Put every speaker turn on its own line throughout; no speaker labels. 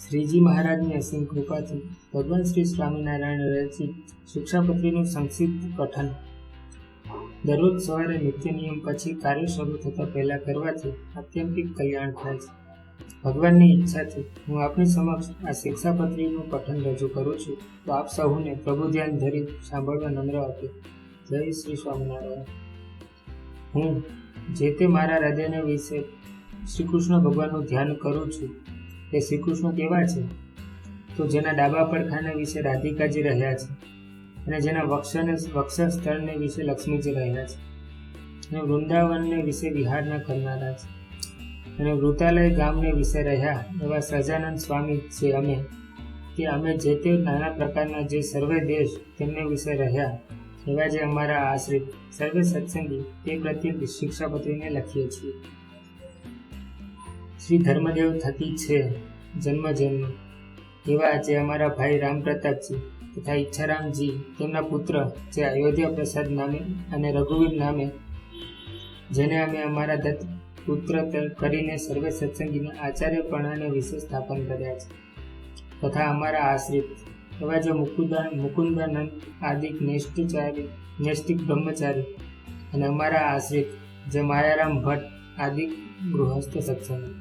શ્રીજી મહારાજની અસીમ કૃપાથી ભગવાન શ્રી સ્વામિનારાયણ રચિત શિક્ષાપત્રીનું સંક્ષિપ્ત પઠન દરરોજ સવારે નિત્ય નિયમ પછી કાર્ય શરૂ થતા પહેલા કરવાથી આત્યંતિક કલ્યાણ થાય છે. ભગવાનની ઈચ્છાથી હું આપની સમક્ષ આ શિક્ષાપત્રીનું પઠન રજૂ કરું છું, તો આપ સૌને પ્રભુ ધ્યાન ધરી સાંભળવા નમ્ર આપે. જય શ્રી સ્વામિનારાયણ. હું જે તે મારા હૃદયને વિશે શ્રી કૃષ્ણ ભગવાનનું ધ્યાન કરું છું તે શ્રી કૃષ્ણ કેવા છે? તો જેના ડાબા પડખાના વિશે રાધિકાજી રહ્યા છે, અને જેના વક્ષસ્થળને વિશે લક્ષ્મીજી રહ્યા છે, અને વૃંદાવનને વિશે વિહારના કરનારા છે, અને વૃતાલય ગામને વિશે રહ્યા એવા સહજાનંદ સ્વામી છે અમે જે તે નાના પ્રકારના જે સર્વે દેશ તેમને વિશે રહ્યા એવા જે અમારા આશ્રિત સર્વે સત્સંગી તે પ્રત્યે શિક્ષાપત્રીને લખીએ છીએ. શ્રી ધર્મદેવ થકી છે જન્મ એવા જે અમારા ભાઈ રામ પ્રતાપજી તથા ઈચ્છારામજી, તેમના પુત્ર જે અયોધ્યા પ્રસાદ નામે અને રઘુવીર નામે, જેને અમે અમારા દત્ત પુત્ર કરીને સર્વે સત્સંગીના આચાર્યપણાને વિશે સ્થાપન કર્યા છે, તથા અમારા આશ્રિત એવા જે મુકુંદાનંદ આદિક નૈષ્ટિક બ્રહ્મચારી, અને અમારા આશ્રિત જે માયારામ ભટ્ટ આદિક ગૃહસ્થ સત્સંગી,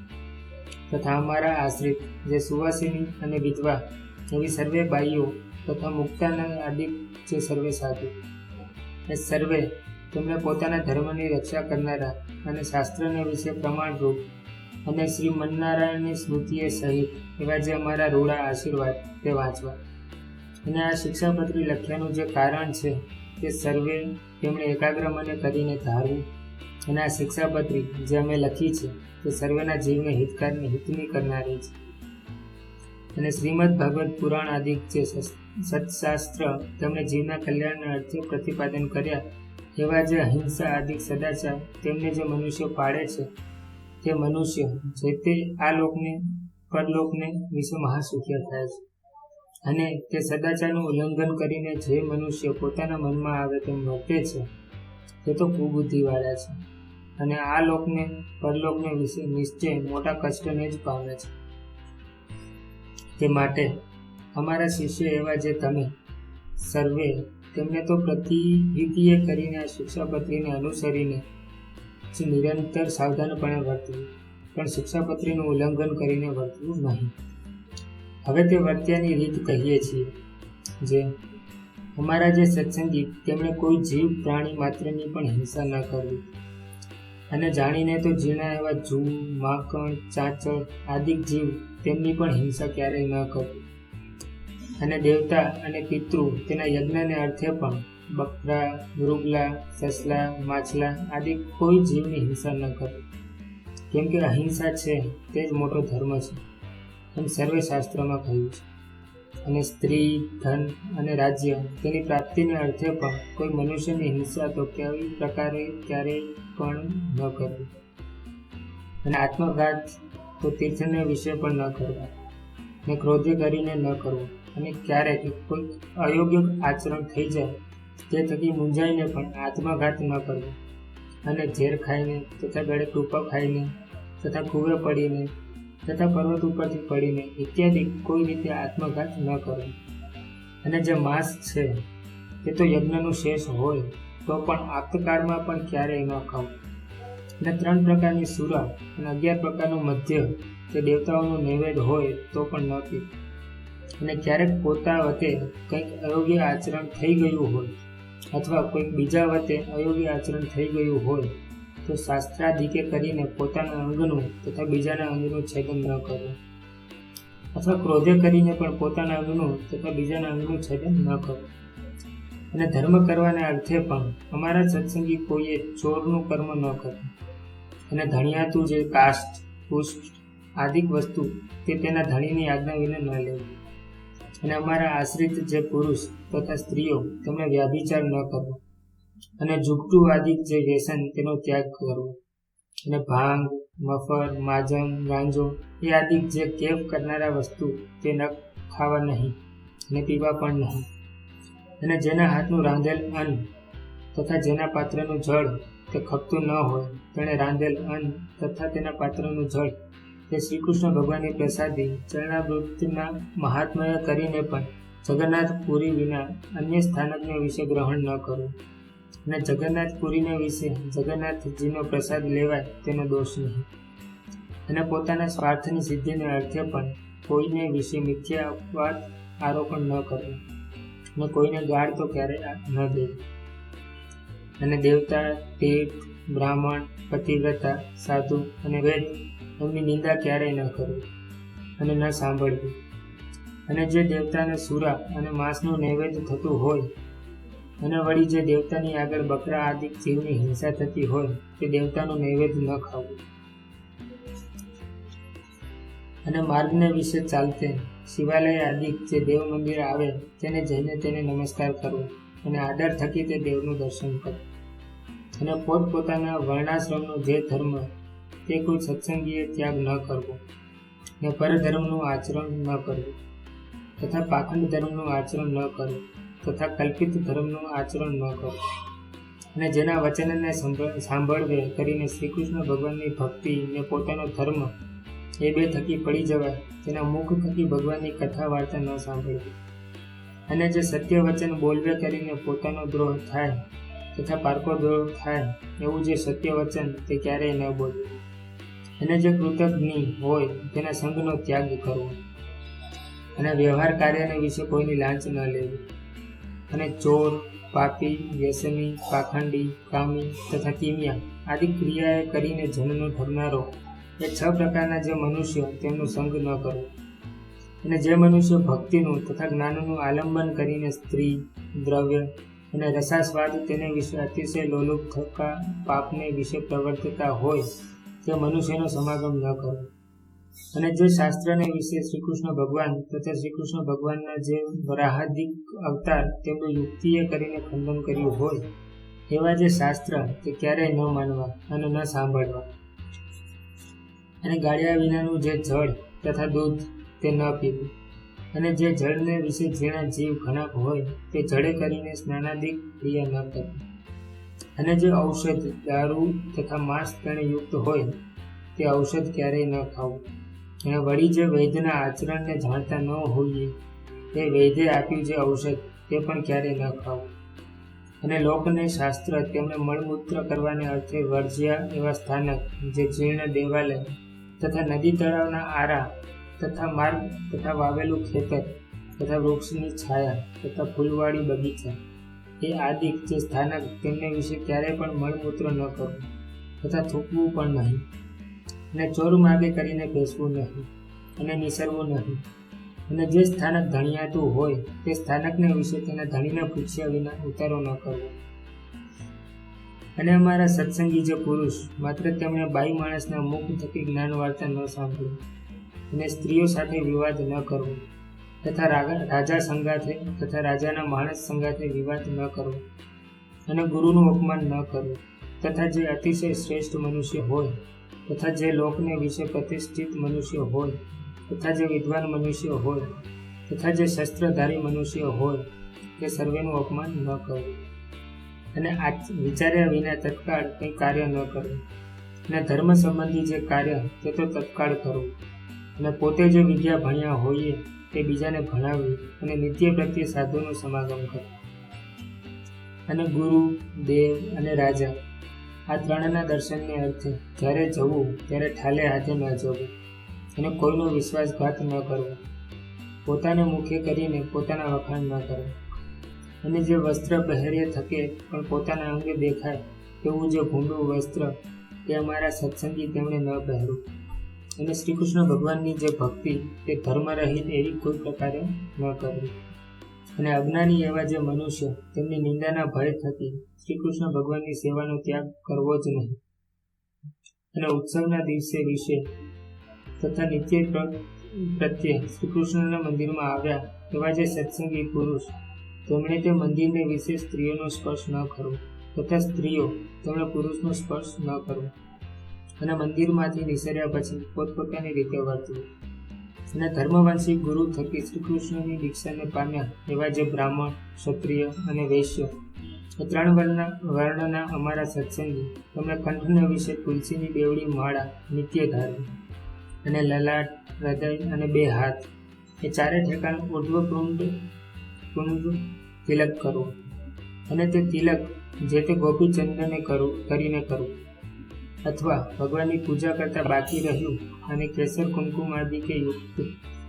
તથા અમારા આશ્રિત જે સુવાસિની અને વિધવા એવી સર્વે બાઈઓ, તથા મુક્તાનંદ આદિ જે સર્વે સાધુ, એ સર્વે તેમને પોતાના ધર્મની રક્ષા કરનારા અને શાસ્ત્રને વિશે પ્રમાણરૂપ અને શ્રી મન્નારાયણની સ્મૃતિએ સહિત એવા જે અમારા રૂડા આશીર્વાદ તે વાંચવા. અને આ શિક્ષાપત્રી લખ્યાનું જે કારણ છે તે સર્વે તેમણે એકાગ્ર મને કરીને ધારવું, અને આ શિક્ષાપત્રી જે અમે લખી છે તે સર્વેના જીવને હિતની કરનારી છે. અને શ્રીમદ ભાગવત પુરાણ આદિ જે સત્શાસ્ત્ર તેમણે જીવના કલ્યાણના અર્થે પ્રતિપાદન કર્યા એવા જે અહિંસા આદિ સદાચાર તેમને જે મનુષ્ય પાળે છે, તે મનુષ્ય જે તે આ લોકને પરલોકને વિશે મહાસુખ્ય થાય છે. અને તે સદાચારનું ઉલ્લંઘન કરીને જે મનુષ્ય પોતાના મનમાં આવે તેમ વર્તે છે તે તો કુબુદ્ધિવાળા છે, અને આ લોકને પરલોકને વિશે નિશ્ચય મોટા કષ્ટને જ પામે છે. તે માટે અમારા શિષ્ય એવા જે તમે સર્વે તેમને તો પ્રતિવિધિએ કરીને આ શિક્ષાપત્રીને અનુસરીને નિરંતર સાવધાનપણે વર્તવું, પણ શિક્ષાપત્રીનું ઉલ્લંઘન કરીને વર્તવું નહીં. હવે તે વર્ત્યાની રીત કહીએ છીએ. જે અમારા જે સત્સંગી તેમણે કોઈ જીવ પ્રાણી માત્રની પણ હિંસા ન કરવી, અને જાણીને તો ઝીણા એવા જૂ, માખણ, ચાંચડ આદિક જીવ તેમની પણ હિંસા ક્યારેય ન કરવી. અને દેવતા અને પિતૃ તેના યજ્ઞને અર્થે પણ બકરા, મૃગલા, સસલા, માછલા આદિ કોઈ જીવની હિંસા ન કરવી, કેમ કે અહિંસા છે તે જ મોટો ધર્મ છે એમ સર્વે શાસ્ત્રોમાં કહ્યું છે. અને સ્ત્રી, ધન અને રાજ્ય તેની પ્રાપ્તિને અર્થે પણ કોઈ મનુષ્યની હિંસા તો કેવી પ્રકારે ક્યારેય પણ ન કરવી. અને આત્મઘાત તો તીર્થને વિશે પણ ન કરવા, ને ક્રોધે કરીને ન કરવો, અને ક્યારેક કોઈ અયોગ્ય આચરણ થઈ જાય તે થકી મૂંઝાઈને પણ આત્મઘાત ન કરવો, અને ઝેર ખાઈને તથા ગળે ટૂંપા ખાઈને તથા કૂવે પડીને તથા પર્વત ઉપરથી પડીને ઇત્યાદિ કોઈ રીતે આત્મઘાત ન કરવો. અને જે માંસ છે તે તો યજ્ઞનું શેષ હોય તો પણ આપ્તકાળમાં પણ ક્યારેય ન ખાવું. અને 3 પ્રકારની સુરા અને 11 પ્રકારનું મધ્ય તે દેવતાઓનું નૈવેદ્ય હોય તો પણ ન પીવું. અને ક્યારેક પોતા વતે કંઈક અયોગ્ય આચરણ થઈ ગયું હોય, અથવા કોઈક બીજા વતે અયોગ્ય આચરણ થઈ ગયું હોય તો શાસ્ત્રાધિકે કરીને પોતાના અંગનું તથા બીજાના અંગનું છેદન ન કરવું, અથવા ક્રોધે કરીને પણ પોતાના અંગનું તથા બીજાના અંગનું છેદન ન કરવું. અને ધર્મ કરવાના અર્થે પણ અમારા સત્સંગી કોઈએ ચોરનું કર્મ ન કરવું, અને ધણિયાતું જે કાષ્ઠ, પુષ્પ આદિક વસ્તુ તે તેના ધણીની આજ્ઞા વિના ન લેવું. અને અમારા આશ્રિત જે પુરુષ તથા સ્ત્રીઓ તેમણે વ્યાભિચાર ન કરવો, અને જુગટું આદિક જે વ્યસન તેનો ત્યાગ કરવો. અને ભાંગ, મફર, માજમ, ગાંજો એ આદિક જે કેફ કરનારા વસ્તુ તે ન ખાવા નહીં, અને પીવા પણ નહીં. અને જેના હાથનું રાંધેલ અન્ન તથા જેના પાત્રનું જળ તે ખપતું ન હોય તેણે રાંધેલ અન્ન તથા તેના પાત્રનું જળ તે તે શ્રી કૃષ્ણ ભગવાનની પ્રસાદી ચરણામૃતના મહાત્મ્ય કરીને પણ જગન્નાથપુરી વિના અન્ય સ્થાનકને વિશે ગ્રહણ ન કરવું, અને જગન્નાથપુરીને વિશે જગન્નાથજીનો પ્રસાદ લેવાય તેનો દોષ નહીં, અને પોતાના સ્વાર્થની સિદ્ધિને અર્થે પણ કોઈને વિશે મિથ્યા વાત આરોપણ ન કરવું, અને કોઈને ગાળ તો ક્યારેય ન દેવી, અને દેવતા, તીર્થ, બ્રાહ્મણ, પતિવ્રતા, સાધુ અને વેદ એમની નિંદા ક્યારેય ન કરવી અને ન સાંભળવી, અને જે દેવતાને સુરા અને માંસનું નૈવેદ્ય થતું હોય, અને વળી જે દેવતાની આગળ બકરા આદિ જીવની હિંસા થતી હોય તે દેવતાનું નૈવેદ્ય ન ખાવું, અને માર્ગને વિશે ચાલતે શિવાલય આદિ જે દેવ મંદિર આવે તેને જઈને તેને નમસ્કાર કરવો, અને આદર થકી તે દેવનું દર્શન કરવું, અને પોતપોતાના વર્ણાશ્રમનો જે ધર્મ તે કોઈ સત્સંગીએ ત્યાગ ન કરવો, ને પરધર્મનું આચરણ ન કરવું, તથા પાખંડ ધર્મનું આચરણ ન કરવું, તથા કલ્પિત ધર્મનું આચરણ ન કરવું, અને જેના વચનને સાંભળવે કરીને શ્રી કૃષ્ણ ભગવાનની ભક્તિ ને પોતાનો ધર્મ એ બે થકી પડી જવાય તેના મુખ થકી ભગવાનની કથા વાર્તા ન સાંભળવી, અને જે સત્ય વચન બોલવે કરીને પોતાનો દ્રોહ થાય તથા પારકો દ્રોહ થાય એવું જે સત્ય વચન તે ક્યારેય ન બોલવું, અને જે કૃતજ્ઞ હોય તેના સંઘનો ત્યાગ કરવો, અને વ્યવહાર કાર્યને વિશે કોઈની લાંચ ન લેવી, અને ચોર, પાપી, વ્યસની, પાખંડી, કામી તથા કિમિયા આદિ ક્રિયાએ કરીને જનનો ઠગનારો એ 6 પ્રકારના જે મનુષ્ય તેમનું સંગ ન કરવો, અને જે મનુષ્ય ભક્તિનું તથા જ્ઞાનનું આલંબન કરીને સ્ત્રી, દ્રવ્ય અને રસાસ્વાદ તેને વિશે અતિશય લોલુપ થતા પાપને વિશે પ્રવર્તતા હોય તે મનુષ્યનો સમાગમ ન કરવો, અને જે શાસ્ત્રને વિશે શ્રી કૃષ્ણ ભગવાન તથા શ્રી કૃષ્ણ ભગવાનના જે વરાહાદિક અવતાર તેમનું યુક્તિએ કરીને ખંડન કર્યું હોય એવા જે શાસ્ત્ર તે ક્યારેય ન માનવા અને ન સાંભળવા, અને ગાળ્યા વિનાનું જે જળ તથા દૂધ તે ન પીવું, અને જે જળને વિશે જેના જીવ ઘણા હોય તે જળે કરીને સ્નાનાદિક ક્રિયા ન કરવી, અને જે ઔષધ, દારૂ તથા માંસ તેણે યુક્ત હોય તે ઔષધ ક્યારેય ન ખાવું, અને વળી જે વૈદ્યના આચરણને જાણતા ન હોઈએ તે વૈદ્ય આપ્યું જે ઔષધ તે પણ ક્યારેય ન ખાવું, અને લોકને શાસ્ત્ર તેમણે મળમૂત્ર કરવાને અર્થે વર્જ્યા એવા સ્થાનક જે જીર્ણ દેવાલય તથા નદી તળાવના આરા તથા માર્ગ તથા વાવેલું ખેતર તથા વૃક્ષની છાયા તથા ફૂલવાળી બગીચા એ આદિક જે સ્થાનક તેમને વિશે ક્યારેય પણ મળમૂત્ર ન કરવું તથા થૂકવું પણ નહીં, અને ચોર માર્ગે કરીને બેસવું નહીં અને નિસરવું નહીં, અને જે સ્થાનક ધણિયાતું હોય તે સ્થાનકને વિશે તેના ધણીને પૂછ્યા વિના ઉતારો ન કરવો, અને અમારા સત્સંગી જે પુરુષ માત્ર તેમણે બાઈ માણસના મુખ થકી જ્ઞાન વાર્તા ન સાંભળવું, અને સ્ત્રીઓ સાથે વિવાદ ન કરવો, તથા રાજા સંગાથે તથા રાજાના માણસ સંગાથે વિવાદ ન કરવો, અને ગુરુનું અપમાન ન કરવું, તથા જે અતિશય શ્રેષ્ઠ મનુષ્ય હોય તથા જે લોકને વિશે પ્રતિષ્ઠિત મનુષ્ય હોય તથા જે વિદ્વાન મનુષ્ય હોય તથા જે શસ્ત્રધારી મનુષ્ય હોય તે સર્વેનું અપમાન ન કરવું, અને વિચાર્યા વિના તત્કાળ કંઈ કાર્ય ન કરવું, અને ધર્મ સંબંધી જે કાર્ય તે તો તત્કાળ કરવું, અને પોતે જે વિદ્યા ભણ્યા હોઈએ તે બીજાને ભણાવવી, અને નિત્ય પ્રત્યે સાધુનું સમાગમ કરવું, અને ગુરુ, દેવ અને રાજા આ ત્રણના દર્શનને અર્થે જ્યારે જવું ત્યારે ઠાલે હાથે ન જવું, અને કોઈનો વિશ્વાસઘાત ન કરવો, પોતાને મુખે કરીને પોતાના વખાણ ન કરવા, અને જે વસ્ત્ર પહેર્ય થકે પણ પોતાના અંગે દેખાય તેવું જે ભૂંડું વસ્ત્ર તે અમારા સત્સંગી તેમણે ન પહેરવું, અને શ્રી કૃષ્ણ ભગવાનની જે ભક્તિ તે ધર્મરહિત એવી કોઈ પ્રકારે ન કરવી, અને અજ્ઞાની એવા જે મનુષ્ય તેમની નિંદાના ભય થકી શ્રી કૃષ્ણ ભગવાનની સેવાનો ત્યાગ કરવો જ નહીં, અને ઉત્સવના દિવસે વિશે તથા નિત્ય પ્રત્યે શ્રી કૃષ્ણના મંદિરમાં આવ્યા એવા જે સત્સંગી પુરુષ તેમણે તે મંદિરને વિશે સ્ત્રીઓનો સ્પર્શ ન કરવો, તથા સ્ત્રીઓ તેમણે પુરુષનો સ્પર્શ ન કરવો, અને મંદિરમાંથી નિસર્યા પછી પોતપોતાની રીતે વર્તવું, અને ધર્મવંશી ગુરુ થકી શ્રી કૃષ્ણની દીક્ષાને પામ્યા એવા જે બ્રાહ્મણ, ક્ષત્રિય અને વૈશ્ય એ 3 વર્ણના અમારા સત્સંગી તેમણે કંઠને વિશે તુલસીની બેવડી માળા નિત્ય ધારવી, અને લલાટ, હૃદય અને 2 હાથ એ ચારે ઠેકાણ ઉર્ધ્વપુંડ તિલક કરવું. અને તે તિલક જે તે ગોપીચંદને કરીને કરવું, અથવા ભગવાનની પૂજા કરતા બાકી રહ્યું અને કેસર કુમકુમ આદિ કે યુક્ત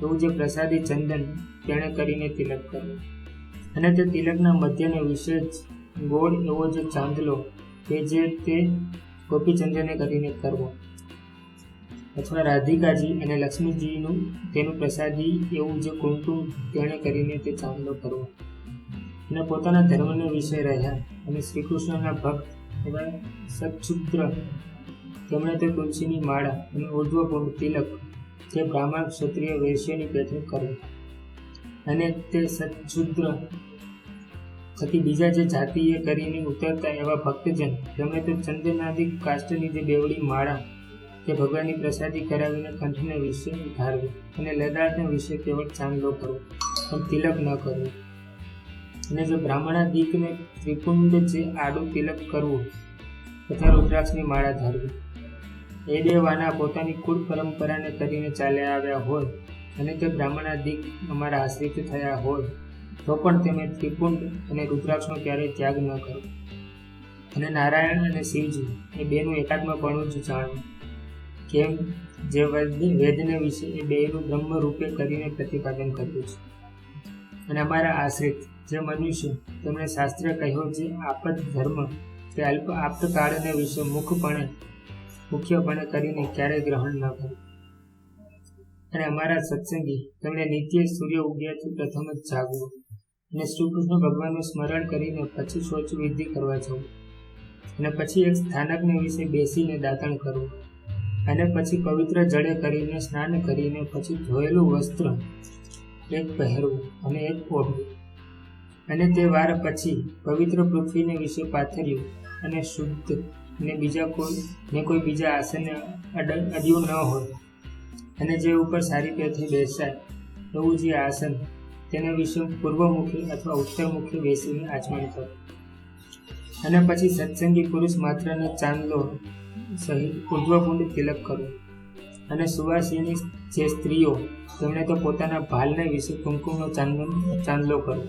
એવું જે પ્રસાદી ચંદન તેણે કરીને તિલક કરવું. અને તે તિલકના મધ્યને વિશેષ ગોળ એવો જે ચાંદલો કે જે તે ગોપીચંદને કરીને કરવો, અથવા રાધિકાજી અને લક્ષ્મીજીનું તેનું પ્રસાદી એવું જે કુમકુમ તેણે કરીને તે ચાંદલો કરવો. અને પોતાના ધર્મને વિશે રહ્યા અને શ્રી કૃષ્ણના ભક્ત એવા સચ્છુદ્ર તેમણે તે તુલસીની માળા અને ઉર્ધ્વપુંડ તિલક જે બ્રાહ્મણ, ક્ષત્રિય, વૈશ્યની પેઠે કરવું. અને તે સચ્છુદ્ર થકી બીજા જે જાતિએ કરીને ઉતરતા એવા ભક્તજન તેમણે તે ચંદનાદિક કાષ્ટની જે બેવડી માળા તે ભગવાનની પ્રસાદી કરાવીને કંઠને વિશે ધારવી. અને લલાટને વિશે કેવળ ચાંદલો કરવો, પણ તિલક ન કરવું. અને જો બ્રાહ્મણાદિકને ત્રિપુંડ જે આડું તિલક કરવું તથા રુદ્રાક્ષની માળા ધારવી. એ 2 વાના પોતાની કુળ પરંપરાને કરીને ચાલ્યા આવ્યા હોય અને તે બ્રાહ્મણાદિક અમારા આશ્રિત થયા હોય તો પણ તેમણે ત્રિપુંડ અને રુદ્રાક્ષનો ક્યારેય ત્યાગ ન કરવો. અને નારાયણ અને શિવજી એ 2નું એકાત્મપણું જ જાણવું. કેમ જે વેદને વિશે એ 2નું બ્રહ્મ રૂપે કરીને પ્રતિપાદન કર્યું છે. અને અમારા આશ્રિત જે મનુષ્ય તેમણે શાસ્ત્રે કહ્યો જે આપદ ધર્મ તે આપ્તકાળને વિશે મુખ્યપણે કરીને ક્યારેય ગ્રહણ ન કરવું. અને અમારા સત્સંગી તેમણે નિત્ય સૂર્ય ઉગ્યાથી પ્રથમ જ જાગવું અને શ્રી કૃષ્ણ ભગવાનનું સ્મરણ કરીને પછી શૌચ વિધિ કરવા જવું. અને પછી એક સ્થાનકને વિશે બેસીને દાતણ કરવું. અને પછી પવિત્ર જળે કરીને સ્નાન કરીને પછી ધોયેલું વસ્ત્ર એક પહેરવું અને એક ઓઢવું. અને તે વાર પછી પવિત્ર પૃથ્વીને વિશે પાથર્યું અને શુદ્ધ અને કોઈ બીજા આસનને અડ્યું ન હોય અને જે ઉપર સારી પેઠે બેસાય એવું જે આસન તેને વિશે પૂર્વમુખી અથવા ઉત્તરમુખી બેસીને આચમન કરવું. અને પછી સત્સંગી પુરુષ માત્રને ચાંદલો સહિત ઉર્ધ્વપુંડ તિલક કરવું. અને સુવાસિની જે સ્ત્રીઓ તેમણે તો પોતાના ભાલને વિશે કુમકુમનો ચાંદલો કરવો.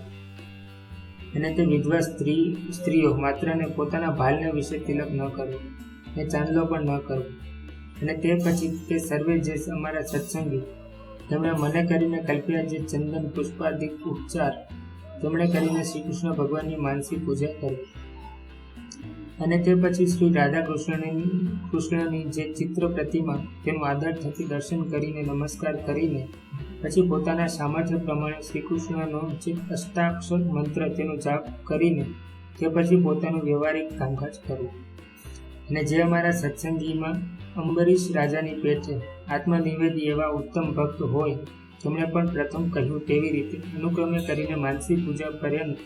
અને તે વિધવા સ્ત્રીઓ માત્રને પોતાના ભાલને વિશે તિલક ન કરવો ને ચાંદલો પણ ન કરવો. અને તે પછી તે સર્વે જે અમારા સત્સંગી તેમણે મને કરીને કલ્પ્યા જે ચંદન પુષ્પાદિક ઉપચાર તેમણે કરીને શ્રી કૃષ્ણ ભગવાનની માનસી પૂજા કરવી. અને તે પછી શ્રી રાધા કૃષ્ણની જે ચિત્ર પ્રતિમા તેનું આદર થકી દર્શન કરીને નમસ્કાર કરીને પછી પોતાના સામર્થ્ય પ્રમાણે શ્રી કૃષ્ણનો જે અષ્ટાક્ષર મંત્ર તેનો જાપ કરીને તે પછી પોતાનું વ્યવહારિક કામકાજ કરવું. અને જે અમારા સત્સંગીમાં અંબરીશ રાજાની પેઠે આત્મનિવેદી એવા ઉત્તમ ભક્ત હોય તેમણે પણ પ્રથમ કહ્યું તેવી રીતે અનુક્રમે કરીને માનસી પૂજા પર્યંત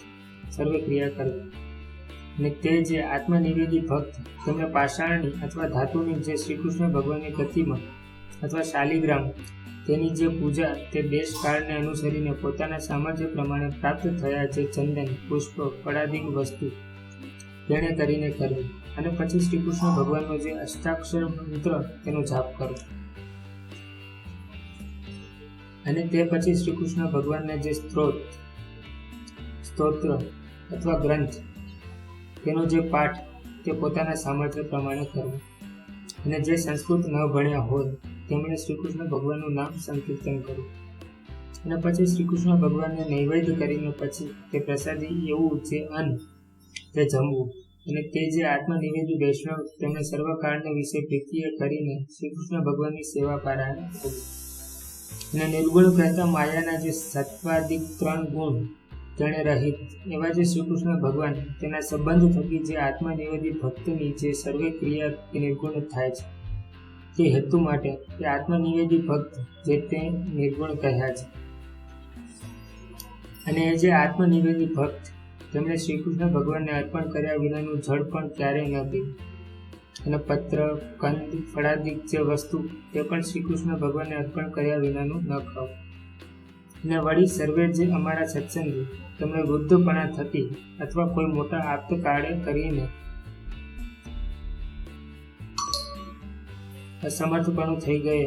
સર્વે ક્રિયા કરવી. અને તે જે આત્મનિવેદી ભક્ત તેમણે પાષાણની અથવા ધાતુની જે શ્રી કૃષ્ણ ભગવાનની પ્રતિમા અથવા શાલિગ્રામ તેની જે પૂજા તે દેશ કાળને અનુસરીને પોતાના સામર્થ્ય પ્રમાણે પ્રાપ્ત થયા જે ચંદન, પુષ્પ, ફળાદિક વસ્તુ તેણે કરીને કરવી. અને પછી શ્રી કૃષ્ણ ભગવાનનો જે અષ્ટાક્ષર મંત્ર તેનો જાપ કરવો. અને તે પછી શ્રી કૃષ્ણ ભગવાનના જે સ્તોત્ર અથવા ગ્રંથ તેનો જે પાઠ તે પોતાના સામર્થ્ય પ્રમાણે કરવો. અને જે સંસ્કૃત ન ભણ્યા હોય તેમણે શ્રી કૃષ્ણ ભગવાનનું નામ સંકીર્તન કરવું. અને પછી શ્રી કૃષ્ણ ભગવાનને નૈવેદ્ય કરીને પછી તે પ્રસાદી એવું જે અન્ન તે જમવું. અને તે જે આત્મનિવેદી વૈષ્ણવ તેમણે સર્વકાળને વિશે પ્રીતિએ કરીને શ્રી કૃષ્ણ ભગવાનની સેવા પારાયણ કરવું. અને નિર્ગુણ કહેતા માયાના જે સત્વાદિક 3 ગુણ તેણે રહિત એવા જે શ્રી કૃષ્ણ ભગવાન તેના સંબંધ થકી જે આત્મનિવેદી ભક્તની જે સર્વે ક્રિયા તે નિર્ગુણ થાય છે તે હેતુ માટે તે આત્મનિવેદી ભક્ત જે તે નિર્ગુણ કહ્યા છે. અને એ જે આત્મનિવેદી ભક્ત તેમણે શ્રી કૃષ્ણ ભગવાનને અર્પણ કર્યા વિનાનું જળ પણ ક્યારેય ન પીવું. અને પત્ર, કંદ, ફળાદિક જે વસ્તુ તે પણ શ્રી કૃષ્ણ ભગવાનને અર્પણ કર્યા વિનાનું ન ખાવું. અને વળી સર્વે જે અમારા સત્સંગી તેમણે વૃદ્ધપણા થકી અથવા કોઈ મોટા આપ્ત કાળે કરીને અસમર્થપણું થઈ ગયે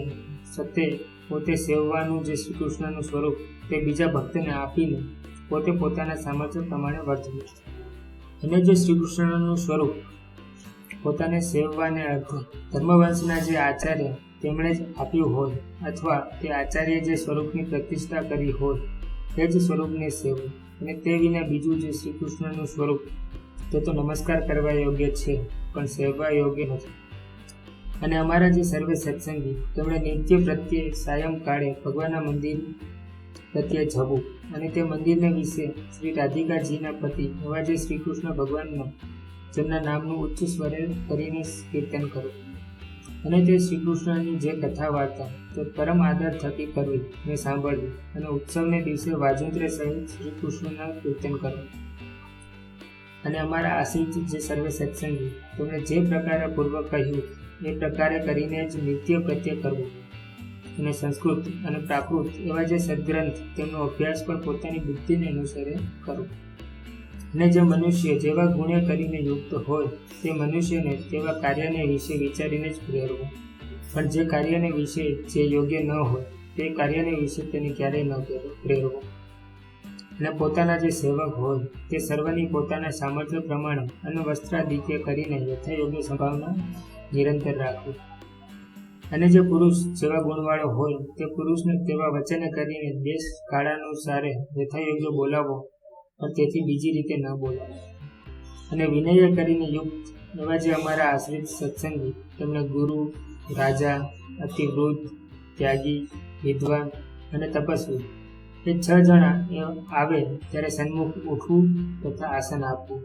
સત્ય પોતે સેવવાનું જે શ્રી કૃષ્ણનું સ્વરૂપ તે બીજા ભક્તને આપીને પોતે પોતાના સામર્થ્ય પ્રમાણે વર્તવું. અને જે શ્રી કૃષ્ણનું સ્વરૂપ પોતાને સેવવાને અર્થે ધર્મવંશના જે આચાર્ય તેમણે જ આપ્યું હોય અથવા તે આચાર્ય જે સ્વરૂપની પ્રતિષ્ઠા કરી હોય તે જ સ્વરૂપને સેવવું. અને તે વિના બીજું જે શ્રી કૃષ્ણનું સ્વરૂપ તે તો નમસ્કાર કરવા યોગ્ય છે પણ સેવવા યોગ્ય નથી. અને અમારા જે સર્વે સત્સંગી તેમણે નિત્ય પ્રત્યે સાયંકાળે ભગવાનના મંદિર પ્રત્યે જવું અને તે મંદિરને વિશે શ્રી રાધિકાજીના પતિ એવા જે શ્રી કૃષ્ણ ભગવાનના જેમના નામનું ઉચ્ચ સ્વરે કરીને કીર્તન કરવું. અને તે શ્રી કૃષ્ણની જે કથા વાર્તા તે પરમ આદર થકી કરવી ને સાંભળવી અને ઉત્સવને દિવસે વાજંત્ર સહિત શ્રી કૃષ્ણના કીર્તન કરવું. અને અમારા આશ્રિત જે સર્વે સત્સંગી તેમણે જે પ્રકારે પૂર્વ કહ્યું એ પ્રકારે કરીને જ નિત્ય પ્રત્યે કરવું. અને સંસ્કૃત અને પ્રાકૃત એવા જે સદગ્રંથ તેમનો અભ્યાસ પણ પોતાની બુદ્ધિને અનુસારે કરવો. અને જે મનુષ્ય જેવા ગુણે કરીને યુક્ત હોય તે મનુષ્યને તેવા કાર્યને વિશે વિચારીને જ પ્રેરવું. પણ જે કાર્યને વિશે જે યોગ્ય ન હોય તે કાર્યને વિશે તેને ક્યારેય ન પ્રેરવું. અને પોતાના જે સેવક હોય તે સર્વની પોતાના સામર્થ્ય પ્રમાણે અન્ન વસ્ત્રાદિત્ય કરીને યથાયોગ્ય સંભાવના નિરંતર રાખવી. અને જે પુરુષ જેવા ગુણવાળો હોય તે પુરુષને તેવા વચને કરીને દેશ કાળાનુસારે યથાયોગ્ય બોલાવો પણ તેથી બીજી રીતે ન બોલાવો. અને વિનય કરીને યુક્ત એવા જે અમારા આશ્રિત સત્સંગી તેમણે ગુરુ, રાજા, અતિવૃદ્ધ, ત્યાગી, વિદ્વાન અને તપસ્વી એ 6 જણા આવે ત્યારે સન્મુખ ઉઠવું તથા આસન આપવું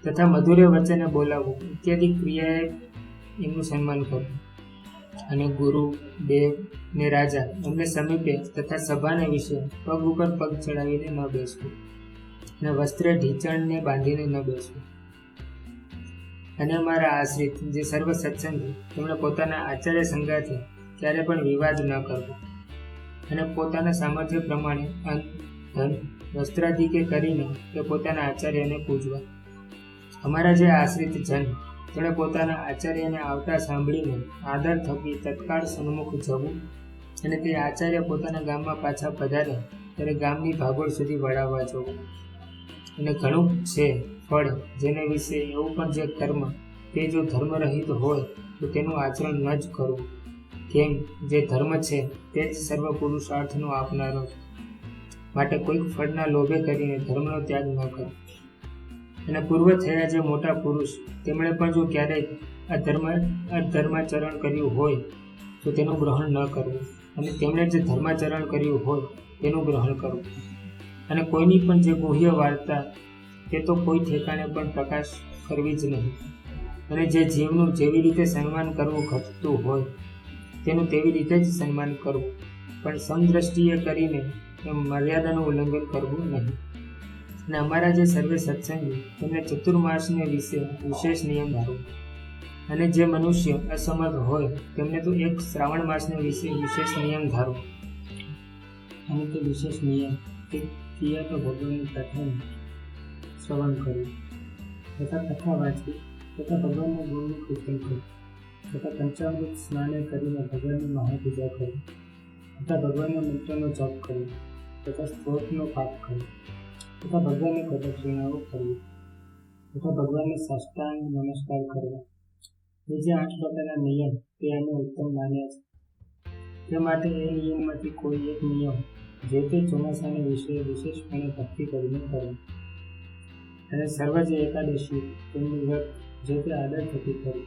તથા મધુરે વચને બોલાવવું ઇત્યાદિ ક્રિયાએ એમનું સન્માન કરવું. અને ગુરુ, દેવ ને રાજા એમને સમીપે તથા સભાને વિશે પગ ઉપર પગ ચડાવીને ન બેસવું અને વસ્ત્રે ઢીંચણને બાંધીને ન બેસવું. અને અમારા આશ્રિત જે સર્વ સત્સંગી તેમણે પોતાના આચાર્ય સંગાથે ક્યારે પણ વિવાદ ન કરવો અને પોતાના સામર્થ્ય પ્રમાણે અન્ન, ધન, વસ્ત્રાદિકે કરીને તે પોતાના આચાર્યને પૂજવા. અમારા જે આશ્રિત જન તેમણે પોતાના આચાર્યને આવતા સાંભળીને આદર થકી તત્કાળ સન્મુખ જવું અને તે આચાર્ય પોતાના ગામમાં પાછા પધારે ત્યારે ગામની ભાગોળ સુધી વળાવવા જવું. અને ઘણું છે ફળ જેને વિશે એવું પણ જે કર્મ તે જો ધર્મરહિત હોય તો તેનું આચરણ ન જ કરવું. કેમ જે ધર્મ છે તે જ સર્વ પુરુષાર્થનો આપનારો છે. માટે કોઈક ફળના લોભે કરીને ધર્મનો ત્યાગ ન કરો. અને પૂર્વ થયા જે મોટા પુરુષ તેમણે પણ જો ક્યારેય અધર્માચરણ કર્યું હોય તો તેનું ગ્રહણ ન કરવું અને તેમણે જે ધર્માચરણ કર્યું હોય તેનું ગ્રહણ કરવું. અને કોઈની પણ જે ગુહ્ય વાર્તા તે તો કોઈ ઠેકાણે પણ પ્રકાશ કરવી જ નહીં. અને જે જીવનું જેવી રીતે સન્માન કરવું ઘટતું હોય તેનું તેવી રીતે જ સન્માન કરવું પણ સમદ્રષ્ટિએ કરીને એમ મર્યાદાનું ઉલ્લંઘન કરવું નહીં. અને અમારા જે સર્વે સત્સંગી તેમને ચતુર્માસને વિશે વિશેષ નિયમ ધારવો. અને જે મનુષ્ય અસમર્થ હોય તેમને તો એક શ્રાવણ માસને વિશે વિશેષ નિયમ ધારવો. અને તે વિશેષ નિયમ તે ક્રિયા તો ભગવાનની કથાનું શ્રવણ કરવું તથા કથા વાંચવી તથા ભગવાનના ગુણનું કીર્તન કરવું તથા પંચામૃત સ્નાને કરીને ભગવાનની મહાપૂજા કરવી તથા ભગવાનના મંત્રનો જપ કરવો તથા સ્ત્રોતનો પાઠ કરવો તથા ભગવાનને પ્રદક્ષિણાઓ કરવી તથા ભગવાનને સાષ્ટાંગ નમસ્કાર કરવા. એ જે 8 પ્રકારના નિયમ તે અમે ઉત્તમ માન્યા છે. તે માટે એ નિયમમાંથી કોઈ એક નિયમ જે તે ચોમાસાને વિશે વિશેષપણે ભક્તિ કરીને કરવું. અને સર્વ જે એકાદશી તેમનું વ્રત જે તે આદર થકી કરવું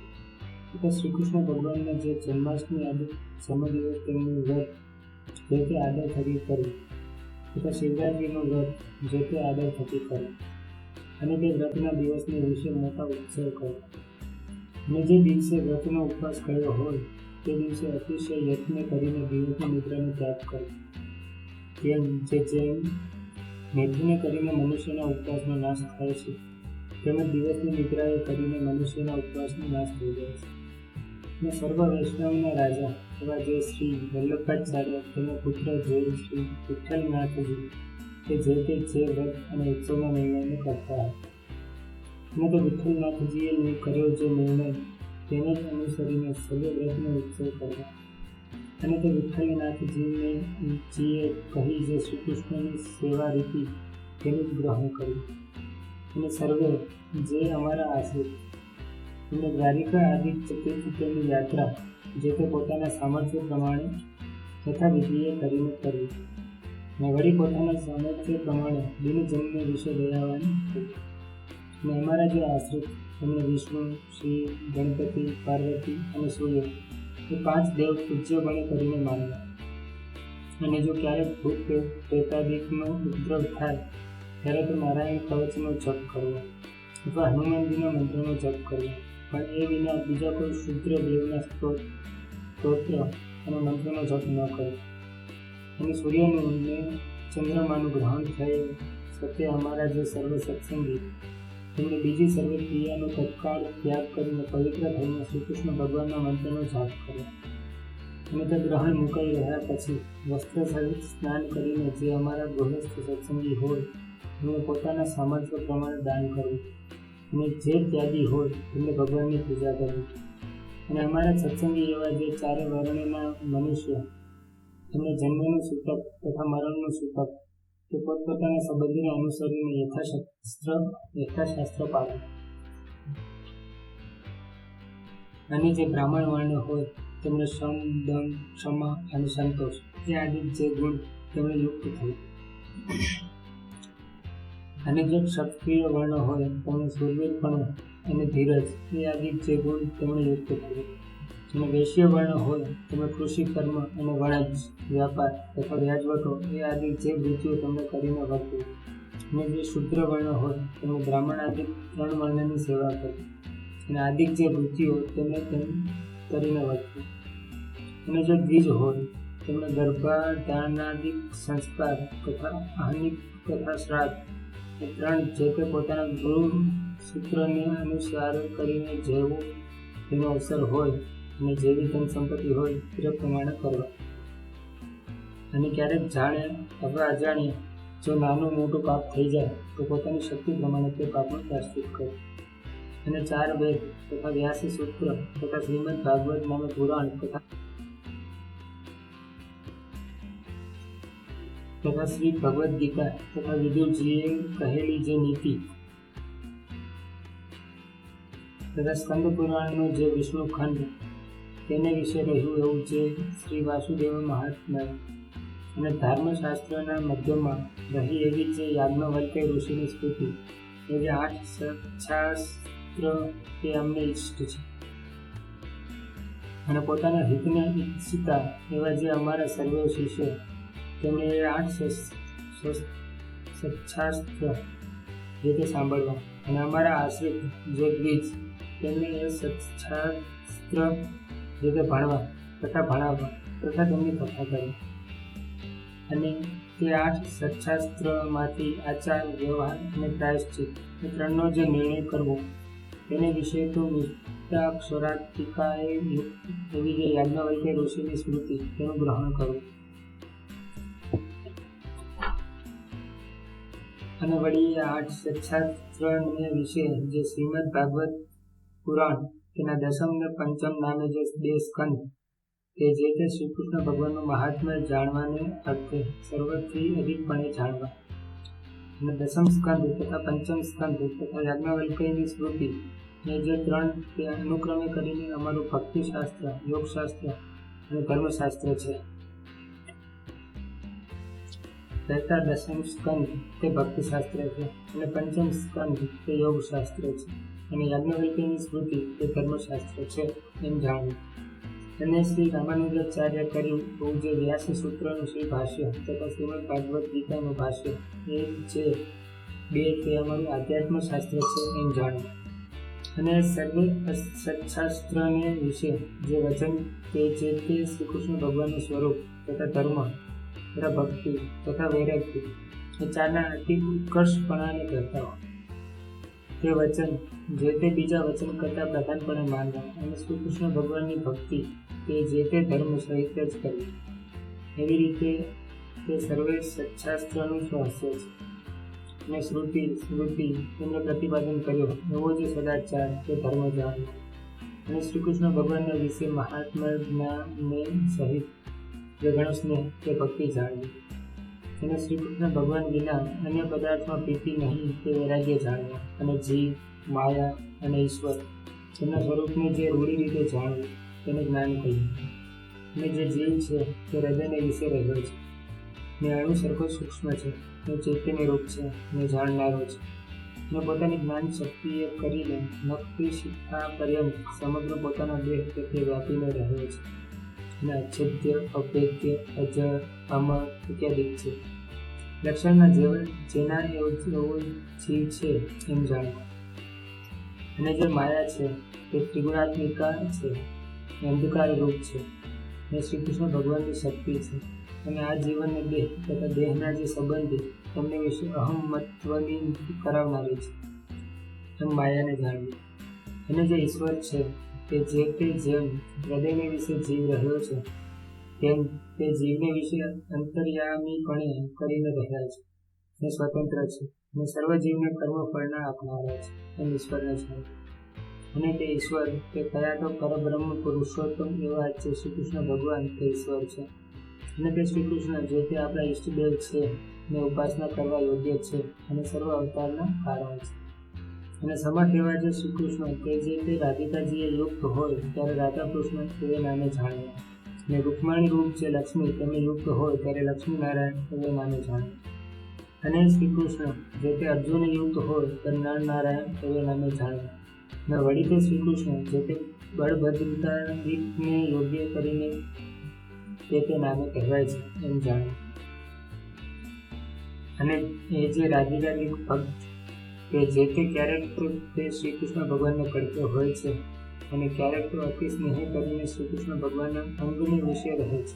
તથા શ્રી કૃષ્ણ ભગવાનના જે જન્માષ્ટમી આદિ સમયે તેમનું વ્રત જે તે આદર થકી કરવું તથા શિવરાત્રિનું વ્રત જે તે આદર થકી કરવું. અને તે વ્રતના દિવસને વિશે મોટા ઉત્સવ કરવો. અને જે દિવસે વ્રતનો ઉપવાસ કર્યો હોય તે દિવસે અતિશય યત્ન કરીને દિવસની નિદ્રાનો ત્યાગ કરવો. જેમ મૈથુને કરીને મનુષ્યના ઉપવાસનો નાશ થાય છે તેમજ દિવસની નિદ્રાએ કરીને મનુષ્યના ઉપવાસનો નાશ થઈ જાય છે. અને સર્વ વૈષ્ણવના રાજા એવા જે શ્રી વલ્લભાચાર્ય તેમના પુત્ર જે શ્રી વિઠ્ઠલનાથજી તે જે વ્રત અને ઉત્સવના નિર્ણયને કરતા હતા. અને તે વિઠ્ઠલનાથજીએ કર્યો જે નિર્ણય તેને જ અનુસરીને સર્વ વ્રતનો ઉત્સવ કરવા અને તે વિઠ્ઠલનાથજીએ કહી જે શ્રી કૃષ્ણની સેવા રીતિ તેનું ગ્રહણ કર્યું. અને સર્વે જે અમારા આશ્રિત તેમણે દ્વારિકા આદિ ચતુર્થીની યાત્રા જે તે પોતાના સામર્થ્ય પ્રમાણે તથા વિધિએ કરીને કરી, અને વળી પોતાના સામર્થ્ય પ્રમાણે દિનજનને વિશે દયાવાન થઈ. અને અમારા જે આશ્રિત તેમણે વિષ્ણુ, શિવ, ગણપતિ, પાર્વતી અને સૂર્ય એ 5 દેવ પૂજ્યપણે કરીને માનવા. અને જો ક્યારેક ભૂત પ્રેતાદિકનો ઉપદ્રવ થાય ત્યારે તો નારાયણ કવચનો જપ કરવો અથવા હનુમાનજીના મંત્રનો જપ કરવો, પણ એ વિના બીજા કોઈ શુદ્ર દેવના સ્તોત્ર અને મંત્રનો જપ ન કરવો. અને સૂર્યનું અને ચંદ્રમાનું ગ્રહણ થયે સત્ય અમારા જે સર્વ સત્સંગી તેમણે બીજી સર્વ ક્રિયાનો તત્કાળ ત્યાગ કરીને પવિત્ર થઈને શ્રી કૃષ્ણ ભગવાનના મંત્રનો જાપ કર્યો. અને તે ગ્રહણ મુકાઈ રહ્યા પછી વસ્ત્ર સહિત સ્નાન કરીને જે અમારા ગૃહસ્થ સત્સંગી હોય તેમને પોતાના સામર્થ્ય પ્રમાણે દાન કરવું, અને જે ત્યાગી હોય તેમને ભગવાનની પૂજા કરવી. અને અમારા સત્સંગી એવા જે 4 વર્ણના મનુષ્ય તેમને જન્મનું સૂતક તથા મરણનું સૂતક તે પોતપોતાના સંબંધને અનુસરીને યથાશાસ્ત્ર પાળે. અને જે બ્રાહ્મણ વર્ણ હોય તેમણે શમ, દમ, ક્ષમા અને સંતોષ એ આદિ જે ગુણ તેમણે યુક્ત થયું. અને જે ક્ષત્રિય વર્ણ હોય તેમણે શૂરવીરપણું અને ધીરજ એ આદિ જે ગુણ તેમણે યુક્ત થયું. અને વૈશ્ય વર્ણ હોય તેમણે કૃષિ કર્મ અને વણજ, વ્યાપાર તથા વ્યાજવટો એ આદિ જે વૃત્તિઓ તેમણે કરીને વર્તવું. અને જે શુદ્ર વર્ણ હોય તેમણે બ્રાહ્મણ આદિ 3 વર્ણની સેવા કરવી, અને આદિક જે વૃત્તિઓ તેમણે કરીને વર્તવું. અને જો દ્વિજ હોય તેમણે ગર્ભાધાનાદિક સંસ્કાર તથા આહનિક તથા શ્રાદ્ધ એ 3 જે તે પોતાના ગુરુ સૂત્રને અનુસાર કરીને જેવો તેનો અવસર હોય અને જેવી ધન સંપત્તિ હોય તે પ્રમાણે કરવા. અને ક્યારેક જાણે અથવા અજાણ્યે જો નાનું મોટું પાપ થઈ જાય તો પોતાની શક્તિ પ્રમાણે તે પાપનું પ્રાયશ્ચિત કરે. અને 4 વેદ તથા વ્યાસી સૂત્ર તથા શ્રીમદ ભાગવત નામે પુરાણ તથા શ્રી ભગવદ્ ગીતા તથા વિદુરજીએ કહેલી જે નીતિ તથા સ્કંદ પુરાણનો જે વિષ્ણુ ખંડ તેને વિશે રહ્યું એવું જે શ્રી વાસુદેવ મહાત્મ્ય અને ધર્મશાસ્ત્રના મધ્યમાં રહી એવી જે યાજ્ઞવલ્ક્ય ઋષિની સ્તુતિ એ જે 8 શાસ્ત્ર તે અમને ઇષ્ટ છે. અને પોતાના હિતને ઈચ્છતા એવા જે અમારા સર્વે શિષ્ય તેમણે એ 8 સત્શાસ્ત્ર જે તે સાંભળવા. અને અમારા આશ્રિત જે દ્વિજ તેમણે એ સત્શાસ્ત્ર જે તે ભણવા તથા ભણાવવા તથા તેમની કથા કરવી. અને તે 8 સત્શાસ્ત્રમાંથી આચાર, વ્યવહાર અને પ્રાયશ્ચિત એ 3નો જે નિર્ણય કરવો તેને વિશે તો વિદ્યાક્ષરાટિકાએ એવી જે યાજ્ઞવલ્ક્ય ઋષિની સ્મૃતિ તેનું ગ્રહણ કરવું. અને વળી 8 સત્શાસ્ત્રને વિશે જે શ્રીમદ ભાગવત પુરાણ તેના 10મ ને 5મ નામે જે 2 સ્કંદ તે જે તે શ્રી કૃષ્ણ ભગવાનનું મહાત્મ્ય જાણવાને અર્થે સર્વથી અધિકપણે જાણવા. અને 10મ સ્કંદ તથા 5મ સ્કંદ તથા યાજ્ઞવલ્ક્યની સ્મૃતિ એ જે 3 તે અનુક્રમે કરીને અમારું ભક્તિશાસ્ત્ર, યોગશાસ્ત્ર અને ધર્મશાસ્ત્ર છે. પહેલા 10મ સ્કંદ તે ભક્તિશાસ્ત્ર છે, અને 5મ સ્કંદ તે યોગશાસ્ત્ર છે, અને યાજ્ઞવલ્ક્યની સ્મૃતિ તે ધર્મશાસ્ત્ર છે એમ જાણવું. અને શ્રી રામાનુજાચાર્ય કર્યું એવું જે વ્યાસ સૂત્રનું શ્રી ભાષ્ય તથા શ્રીમદ ભાગવત ગીતાનું ભાષ્ય એ જે 2 તે અમારું આધ્યાત્મ શાસ્ત્ર છે એમ જાણવું. અને સર્વે સત્શાસ્ત્રને વિશે જે વચન તે જે તે શ્રી કૃષ્ણ ભગવાનનું સ્વરૂપ તથા ધર્મ તથા ભક્તિ તથા વૈરાગ્ય એ 4ના અતિ ઉત્કર્ષપણાને કહેતા હોય તે વચન જે તે બીજા વચન કરતાં પ્રધાનપણે માનવા. અને શ્રી કૃષ્ણ ભગવાનની ભક્તિ તે જે તે ધર્મ સહિત જ કરવી. એવી રીતે તે સર્વે સત્શાસ્ત્રનું સ્વાસ્થ્ય છે. અને શ્રુતિ સ્મૃતિ તેમને પ્રતિપાદન કર્યો એવો જે સદાચાર તે ધર્મ જાણવો. અને શ્રી કૃષ્ણ ભગવાનના વિશે મહાત્મા જ્ઞાનને સહિત જે ઘણો સ્નેહ કે ભક્તિ જાણવી, અને શ્રી કૃષ્ણ ભગવાન વિના અન્ય પદાર્થમાં પ્રીતિ નહીં તે વૈરાગ્ય જાણવા, અને જીવ, માયા અને ઈશ્વર તેમના સ્વરૂપને જે રૂઢી રીતે જાણવું તેને જ્ઞાન કહ્યું. અને જે જીવ છે તે હૃદયને વિશે રહ્યો છે, ને અણુ સરખો સૂક્ષ્મ છે, ને ચૈતન્ય રૂપ છે, ને જાણનારો છે, ને પોતાની જ્ઞાન શક્તિએ કરીને નખથી શિખા પર્યંત સમગ્ર પોતાના દેહ પ્રત્યે વ્યાપીને રહ્યો છે, અને અચ્છેદ્ય, અભેદ્ય, અજર, અમર ઇત્યાદિ છે. લક્ષણના જેના એવો જીવ છે એમ જાણવા. અને જે માયા છે તે ત્રિગુણાત્મિકા છે, અંધકાર રૂપ છે, અને શ્રી કૃષ્ણ ભગવાનની શક્તિ છે. અને આ જીવનને દેહ તથા દેહના જે સંબંધી તેમને વિશે અહમત્વની કરાવનારી છે એમ માયાને જાણવી. અને જે ઈશ્વર છે તે જેમ હૃદયને વિશે જીવ રહ્યો છે તેમ તે જીવને વિશે અંતર્યામીપણે કરીને રહ્યા છે, ને સ્વતંત્ર છે, અને સર્વ જીવને કર્મફળના આપનારા છે એમ ઈશ્વરને જાણવું. અને તે ઈશ્વર તે કયા તો પરબ્રહ્મ પુરુષોત્તમ એવા જે શ્રી કૃષ્ણ ભગવાન તે ઈશ્વર છે. અને તે શ્રી કૃષ્ણ જે તે આપણા ઈષ્ટદેવ છે ને ઉપાસના કરવા યોગ્ય છે, અને સર્વ અવતારના કારણ છે. અને સમર્થ એવા જે શ્રી કૃષ્ણ તે જે તે રાધિકાજીએ યુક્ત હોય ત્યારે રાધા કૃષ્ણ તે નામે જાણવા, અને રૂકમાણી રૂપ જે લક્ષ્મી તેમને યુક્ત હોય ત્યારે લક્ષ્મી નારાયણ તે નામે જાણવા. અને શ્રી કૃષ્ણ જે તે અર્જુને યુક્ત હોય ત્યારે નર નારાયણ તે નામે જાણવા. અને વળી તે શ્રી કૃષ્ણ જે તે બળભદ્રતાને યોગ્ય કરીને તે નામે કહેવાય છે એમ જાણવું. અને એ જે રાધિકાજી ભક્ત કે જે તે ક્યારેક તો તે શ્રી કૃષ્ણ ભગવાનને પડતો હોય છે, અને ક્યારેક તો અતિ સ્નેહ કરીને શ્રી કૃષ્ણ ભગવાનના અંગની વિશે રહે છે,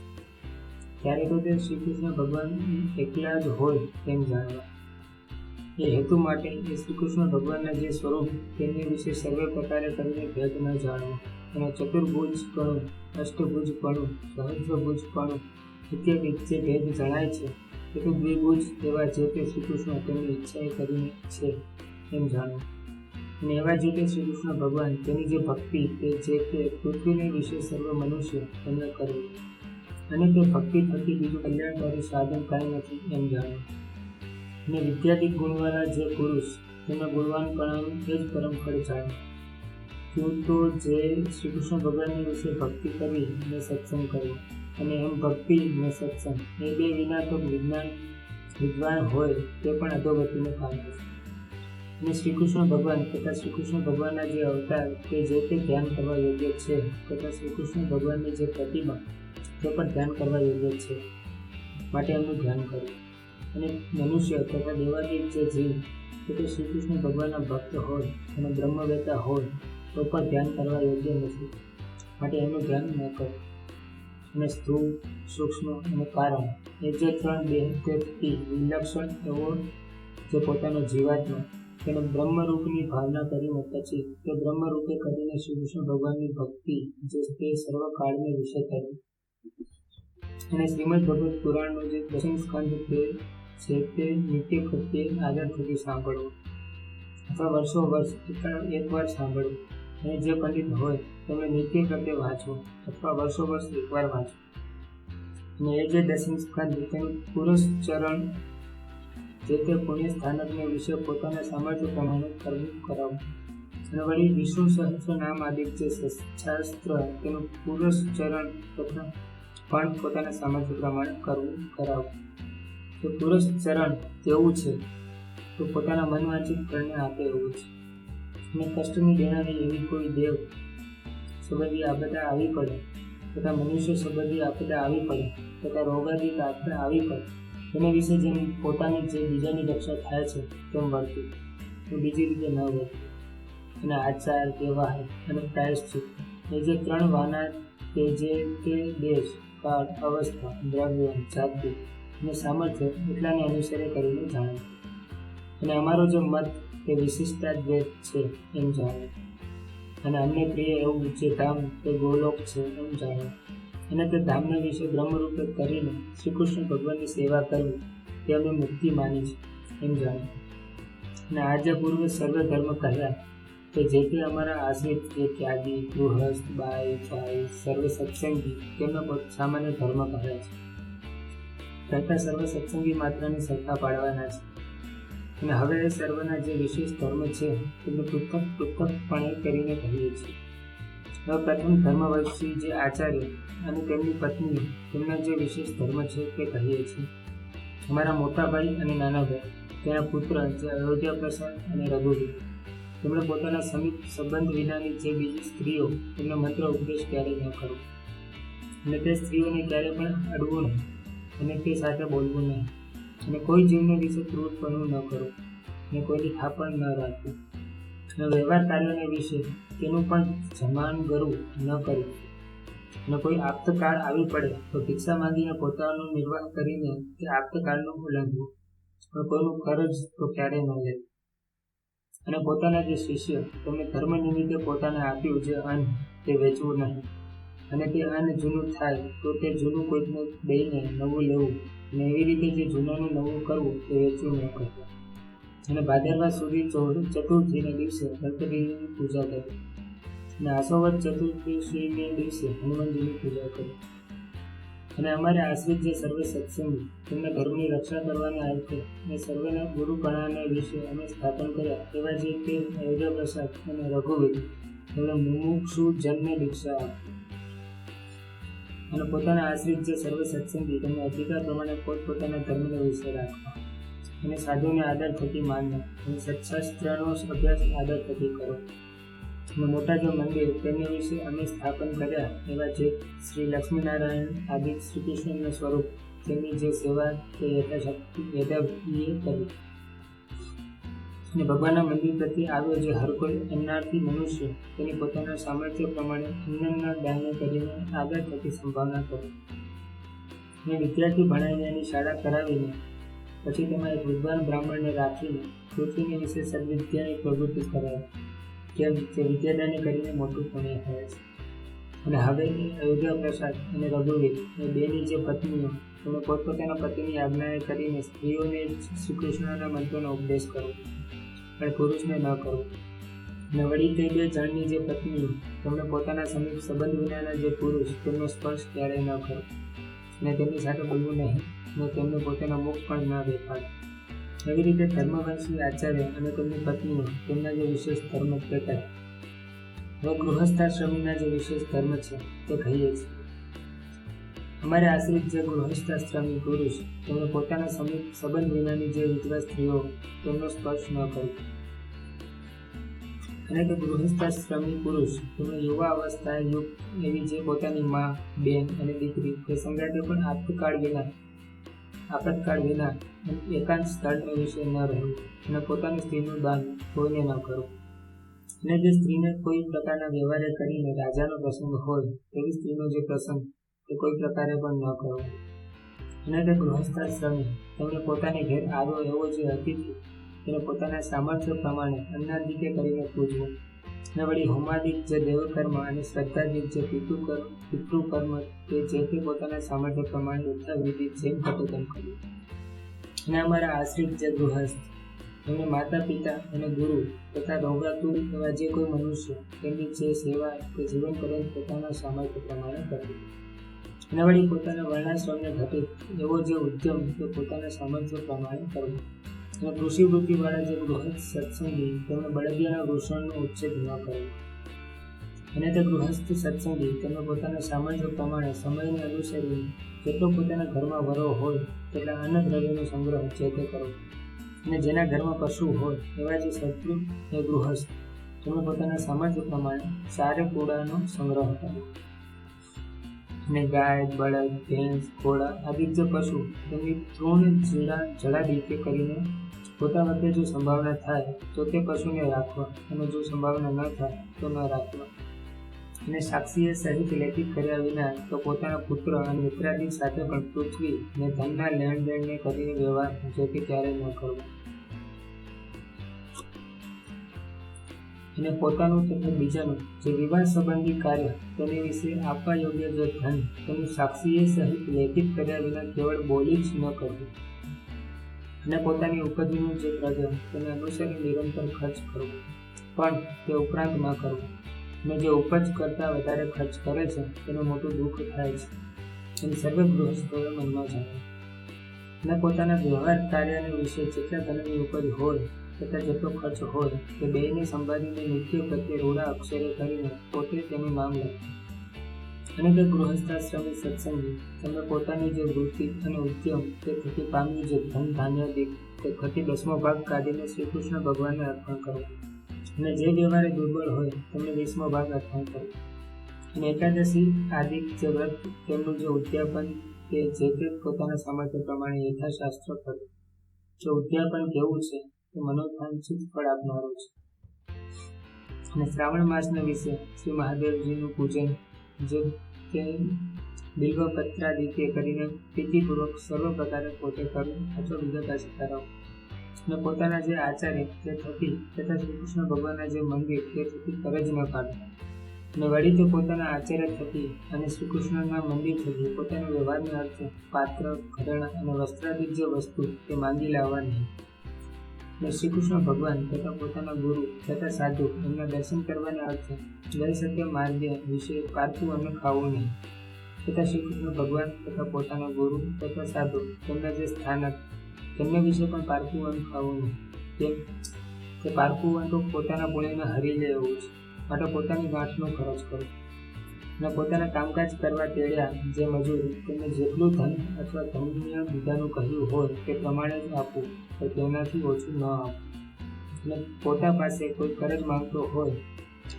ત્યારે તો તે શ્રી કૃષ્ણ ભગવાન એકલા જ હોય તેમ જાણવા. એ હેતુ માટે એ શ્રી કૃષ્ણ ભગવાનના જે સ્વરૂપ તેમની વિશે સર્વે પ્રકારે કરીને ભેદ ન જાણવો, અને ચતુર્ભુજપણું, અષ્ટભુજપણું, સહસ્રભુજપણું ઇત્યાદિ જે ભેદ જણાય છે તે તો દ્વિભુજ એવા જે તે શ્રી કૃષ્ણ તેમની ઈચ્છાએ કરીને છે એમ જાણવું. અને એવા જે તે શ્રી કૃષ્ણ ભગવાન તેની જે ભક્તિ તે જે તે પૃથ્વીને વિશે સર્વ મનુષ્ય તેમને કરવું, અને તે ભક્તિ થકી બીજું કલ્યાણકારી સાધન કાંઈ નથી એમ જાણવું. અને વિદ્યાધિક ગુણવાળા જે પુરુષ તેના ગુણવાનપણાનું એ જ પરમ ફળ જાણવું. તું તો જે શ્રી કૃષ્ણ ભગવાનની વિશે ભક્તિ કરવી અને સત્સંગ કરવો, અને એમ ભક્તિ ને સત્સંગ એ બે વિના તો વિદ્વાન હોય તે પણ અધોગતિને પામે છે. અને શ્રી કૃષ્ણ ભગવાન તથા શ્રી કૃષ્ણ ભગવાનના જે અવતાર તે જે તે ધ્યાન કરવા યોગ્ય છે, તથા શ્રી કૃષ્ણ ભગવાનની જે પ્રતિમા તે પણ ધ્યાન કરવા યોગ્ય છે, માટે એમનું ધ્યાન કરવું. અને મનુષ્ય તથા દેવાદિક જે જીવ તે શ્રી કૃષ્ણ ભગવાનના ભક્ત હોય અને બ્રહ્મવેતા હોય તો પણ ધ્યાન કરવા યોગ્ય નથી, માટે એમનું ધ્યાન ન કરવું. અને સ્થૂળ, સૂક્ષ્મ અને કારણ એ જે ત્રણ દેહથી વિલક્ષણ એવો જે પોતાનો જીવાત્મા તેને બ્રહ્મરૂપની ભાવના કરીને પછી તે બ્રહ્મરૂપે કરીને શ્રી કૃષ્ણ ભગવાનની ભક્તિ જે તે સર્વકાળને વિશે કરવી. અને શ્રીમદ ભગવત પુરાણનો જે દશમ સ્કંદ તે છે તે નિત્ય પ્રત્યે આદર થકી સાંભળવું, અથવા વર્ષો વર્ષ એકવાર સાંભળવું. અને જે પંડિત હોય તેમણે નિત્ય પ્રત્યે વાંચવું, અથવા વર્ષો વર્ષ એકવાર વાંચવું. અને એ જે દશમ સ્કંદ તેનું પુરસ્ચરણ જે તે પુણ્ય સ્થાનકને વિશે પોતાના સામર્થ્ય પ્રમાણે કરવું કરાવવું. અને વળી વિષ્ણુ સહસ્ર નામ આદિ જે શાસ્ત્ર તેનું પુરસ્ચરણ તથા પણ પોતાના સામર્થ્ય પ્રમાણે કરવું કરાવવું. તો પુરસ્ચરણ કેવું છે તો પોતાના મનવાંચિત ફળને આપે એવું છે. અને કષ્ટની દેનારી એવી કોઈ દેવ સંબંધી આપદા આવી પડે, તથા મનુષ્ય સંબંધી આપદા આવી પડે, તથા રોગાદિક આપદા આવી પડે, તેના વિશે જેમ પોતાની જે બીજાની રક્ષા થાય છે તેમ વર્તું, તો બીજી રીતે ન વર્તું. અને આચાર, વ્યવહાર અને પ્રાયશ્ચિત એ જે ત્રણ વાના તે જે તે દેશ, કાળ, અવસ્થા, દ્રવ્ય, જાતિ અને સામર્થ્ય એટલાને અનુસરે કરીને જાણે. અને અમારો જે મત તે વિશિષ્ટાદ્વૈત છે એમ જાણે. અને અમને પ્રિય એવું જે ધામ તે ગોલોક છે એમ જાણે. અને તે ધામના વિશે બ્રહ્મરૂપે કરીને શ્રી કૃષ્ણ ભગવાનની સેવા કરવી તે અમે મુક્તિ માની છે એમ જાણે. અને આજે પૂર્વે સર્વ ધર્મ કહ્યા તો જે તે અમારા આશ્રિત જે ત્યાગી, ગૃહસ્થ, બાઈ, ચાઈ, સર્વ સત્સંગી તેમનો સામાન્ય ધર્મ કહે છે. કરતા સર્વ સત્સંગી માત્રને સરખા પાડવાના છે. અને હવે એ સર્વના જે વિશેષ ધર્મ છે તેમને પૃથકપણે કરીને કહીએ છીએ. હવે પ્રથમ ધર્મવંશી જે આચાર્ય અને તેમની પત્ની તેમના જે વિશેષ ધર્મ છે તે કહીએ છીએ. અમારા મોટા ભાઈ અને નાના ભાઈ તેના પુત્ર જે અયોધ્યા પ્રસાદ અને રઘુવીર તેમણે પોતાના સમીપ સંબંધ વિનાની જે બીજી સ્ત્રીઓ તેમને મંત્ર ઉપદેશ ક્યારેય ન કરવો, અને તે સ્ત્રીઓને ક્યારેય પણ અડવું નહીં, અને તે સાથે બોલવું નહીં, અને કોઈ જીવને વિશે ક્રૂરપણું ન કરવું, અને કોઈની થાપણ ન રાખવું, અને વ્યવહાર કાર્યોને વિશે તેનું પણ જમાન કરવું ન કરવું, અને કોઈ આપ્તકાળ આવી પડે તો ભિક્ષા માંગીને પોતાનો નિર્વાહ કરીને તે આપ્તકાળનું ઉલ્લંઘવું, પણ કોઈનું કરજ તો ક્યારેય ન લેવું, અને પોતાના જે શિષ્ય તેમને ધર્મ નિમિત્તે પોતાને આપ્યું જે અન્ન તે વેચવું નહીં, અને તે અન્ન જૂનું થાય તો તે જૂનું કોઈને દઈને નવું લેવું, અને એવી રીતે જે જૂનાનું નવું કરવું તે વેચવું ન કરવું, અને ભાદરવા સુધી ચતુર્થીના દિવસે ગણપતિની પૂજા કરવી, અને આસોવદ ચતુર્દશીને દિવસે હનુમાનજીની પૂજા કરવી. અને અમારે આશ્રિત જે સર્વ સત્સંગી તેમના ધર્મની રક્ષા કરવાના અર્થે અને સર્વના ગુરુપણાને વિશે અમે સ્થાપન કર્યા એવા જે તે અયોધ્યા પ્રસાદ અને રઘુવીર તેમણે મુમુક્ષુ જનને દીક્ષા આપી. અને પોતાના આશ્રિત જે સર્વ સત્સંગી તેમને અધિકાર પ્રમાણે પોતપોતાના ધર્મને વિશે રાખવા, અને સાધુને આદર થકી માનવા, અને સત્શાસ્ત્રનો અભ્યાસ આદર થકી કરો. અને મોટા જે મંદિર તેમના વિશે અમે સ્થાપન કર્યા એવા જે શ્રી લક્ષ્મીનારાયણ આદિ શ્રી કૃષ્ણના સ્વરૂપ તેમની જે સેવા તે યથાશક્તિએ કરી. અને ભગવાનના મંદિર પ્રત્યે આવ્યો જે હર કોઈ અન્નાર્થી મનુષ્ય તેની પોતાના સામર્થ્ય પ્રમાણે અન્નના દાન કરીને આદર થકી સંભાવના કરો. અને વિદ્યાર્થી ભણાવીને એની શાળા કરાવીને પછી તેમાં એક વિદ્વાન બ્રાહ્મણને રાખીને પૃથ્વીની વિશે સદવિદ્યાની પ્રવૃત્તિ કરાય, કેમ તે વિદ્યાદાને કરીને મોટું પુણ્ય થાય છે. અને હવે અયોધ્યા પ્રસાદ અને રઘુવીર એ બેની જે પત્નીઓ તેમણે પોતપોતાના પતિની આજ્ઞાએ કરીને સ્ત્રીઓને શ્રી કૃષ્ણના મંત્રોનો ઉપદેશ કરવો, પણ પુરુષને ન કરવો. અને વળી તે બે જણની જે પત્નીઓ તેમણે પોતાના સમીપ સંબંધ વિનાના જે પુરુષ તેમનો સ્પર્શ ક્યારેય ન કરવો, અને તેમની સાથે બોલવું નહીં, અને તેમને પોતાના મુખ પણ ન દેખાડે. એવી રીતે ધર્મવંશી આચાર્ય અને તેમની પત્નીઓ તેમના જે વિશેષ ધર્મ તે કહે. હવે ગૃહસ્થાશ્રમીના જે વિશેષ ધર્મ છે તે કહીએ છીએ. અમારે આશ્રિત જે ગૃહસ્થાશ્રમી પુરુષ તેમણે પોતાના સમીપ સંબંધ વિનાની જે વિધવા સ્ત્રીઓ તેમનો સ્પર્શ ન કરવો, અને તે ગૃહસ્થાશ્રમી પુરુષ તેમણે યુવા અવસ્થાએ યુક્ત એવી જે પોતાની મા, બેન અને દીકરી તે સંગાતે પણ આપતકાળ વિના એકાંત સ્થળને વિશે ન રહેવું, અને પોતાની સ્ત્રીનું દાન કોઈને ન કરવું. અને જે સ્ત્રીને કોઈ પ્રકારના વ્યવહારે કરીને રાજાનો પ્રસંગ હોય તેવી સ્ત્રીનો જે પ્રસંગ તે કોઈ પ્રકારે પણ ન કરવો. અને તે ગૃહસ્થાશ્રમી તેમણે પોતાને ઘેર આવ્યો એવો જે અતિથિ તેને પોતાના સામર્થ્ય પ્રમાણે અન્નાદિકે કરીને પૂજવો. અને વળી હોમાદિક જે દેવકર્મ અને શ્રદ્ધાદિક જે પિતૃકર્મ તે જે તે પોતાના સામર્થ્ય પ્રમાણે યથાવિધિ જેમ થતો તેમ કરવું. અને અમારા આશ્રિત જે ગૃહસ્થ તેમને માતા પિતા અને ગુરુ તથા રોગાતુર એવા જે કોઈ મનુષ્ય તેમની જે સેવા તે જીવન પર્યંત પોતાના સામર્થ્ય પ્રમાણે કરવી. અને વળી પોતાના વર્ણાશ્રમને ઘટિત એવો જે ઉદ્યમ તે પોતાના સામર્થ્ય પ્રમાણે કરવો. અને કૃષિવૃત્તિવાળા જે ગૃહસ્થ સત્સંગી તેમણે બળદિયાના વૃષણનો ઉચ્છેદ ન કરવો. અને તે ગૃહસ્થ સત્સંગી તેમણે પોતાના સામર્થ્ય પ્રમાણે સમયને અનુસરીને જેટલો પોતાના ઘરમાં વરો હોય તેટલા અન્નદ્રવ્યનો સંગ્રહ જે તે કરવો. અને જેના ઘરમાં પશુ હોય એવા જે શત્રુ એ ગૃહસ્થ તેમણે પોતાના સામર્થ્ય પ્રમાણે સારે કૂડાનો સંગ્રહ કરવો. અને ગાય, બળદ, ભેંસ, ઘોડા આદિ જે પશુ તેમની તૃણ જળાદિકે કરીને પોતા વખતે જો સંભાવના થાય તો તે પશુને રાખવા, અને જો સંભાવના ન થાય તો ન રાખવા. અને સાક્ષીએ સહિત લેખિત કર્યા વિના તો પોતાના પુત્ર અને મિત્રાદિ સાથે પણ પૃથ્વી અને ધનના લેણ દેણને કરીને વ્યવહાર જે તે ક્યારેય ન કરવો. અને પોતાનું તથા બીજાનું જે વિવાહ સંબંધી કાર્ય તેની વિશે આપવા યોગ્ય જે ધન તેનું સાક્ષીએ સહિત લેખિત કર્યા વિના કેવળ બોલી જ ન કરવું. અને પોતાની ઉપજનું જે દ્રવ્ય તેને અનુસારી નિરંતર ખર્ચ કરવો. પણ તે ઉપરાંત ન કરવું. અને જે ઉપજ કરતાં વધારે ખર્ચ કરે છે તેનું મોટું દુઃખ થાય છે. એમ સર્વે ગૃહસ્થોએ મનમાં જાણ્યું. અને પોતાના વ્યવહાર કાર્યને વિશે જેટલા ધનની ઉપજ હોય તથા જેટલો ખર્ચ હોય તે બેયને સંભાળીને નિત્ય પ્રત્યે રૂડા અક્ષરે કરીને પોતે તેનું નામ લખ્યું. અને તે ગૃહસ્થાશ્રમી સત્સંગી તેમણે પોતાની જે વૃત્તિ અને ઉદ્યમ તે થકી પામ્યું જે ધન ધાન્યાદિક તે થકી 10મો ભાગ કાઢીને શ્રી કૃષ્ણ ભગવાનને અર્પણ કરવો. અને જે વ્યવહારે દુર્બળ હોય તેમને 20મો ભાગ અર્પણ કરવો. અને એકાદશી આદિ જે વ્રત તેમનું જે ઉદ્યાપન તે જે તે પોતાના સામર્થ્ય પ્રમાણે યથાશાસ્ત્ર કરવું. જે ઉદ્યાપન કેવું છે તે મનોવાંછિત ફળ આપનારું છે. અને શ્રાવણ માસના વિશે શ્રી મહાદેવજીનું પૂજન જે તે બિલ્વપત્રાદિત્ય કરીને પ્રીતિપૂર્વક સર્વ પ્રકારે પોતે કરવું અથવા બીજા પાસે કરાવવું. અને પોતાના જે આચાર્ય તે થકી તથા શ્રી કૃષ્ણ ભગવાનના જે મંદિર તે થકી કરજ ન કાઢવું. અને વળી તે પોતાના આચાર્ય થકી અને શ્રી કૃષ્ણના મંદિર થકી પોતાના વ્યવહારને અર્થે પાત્ર, ઘરેણાં અને વસ્ત્રાદિક જે વસ્તુ તે માંગી લાવવા નહીં. અને શ્રી કૃષ્ણ ભગવાન તથા પોતાના ગુરુ તથા સાધુ એમના દર્શન કરવાના અર્થે જઈ શકે માર્ગે વિશે પારકું અન્ન ખાવું નહીં. તથા શ્રી કૃષ્ણ ભગવાન તથા પોતાના ગુરુ તથા સાધુ તેમના જે સ્થાનક તેમને વિશે પણ પારકું અન્ન ખાવું નહીં. કેમ કે પારકું અન્ન તો પોતાના પુણ્યને હરી લે એવું છે. માટે પોતાની ગાંઠનો ખર્ચ કરો. અને પોતાના કામકાજ કરવા તેડ્યા જે મજૂર તેમને જેટલું ધન અથવા ધન્ય બીજાનું કહ્યું હોય તે પ્રમાણે જ આપવું, તો તેનાથી ઓછું ન આપવું. અને પોતા પાસે કોઈ કરજ માંગતો હોય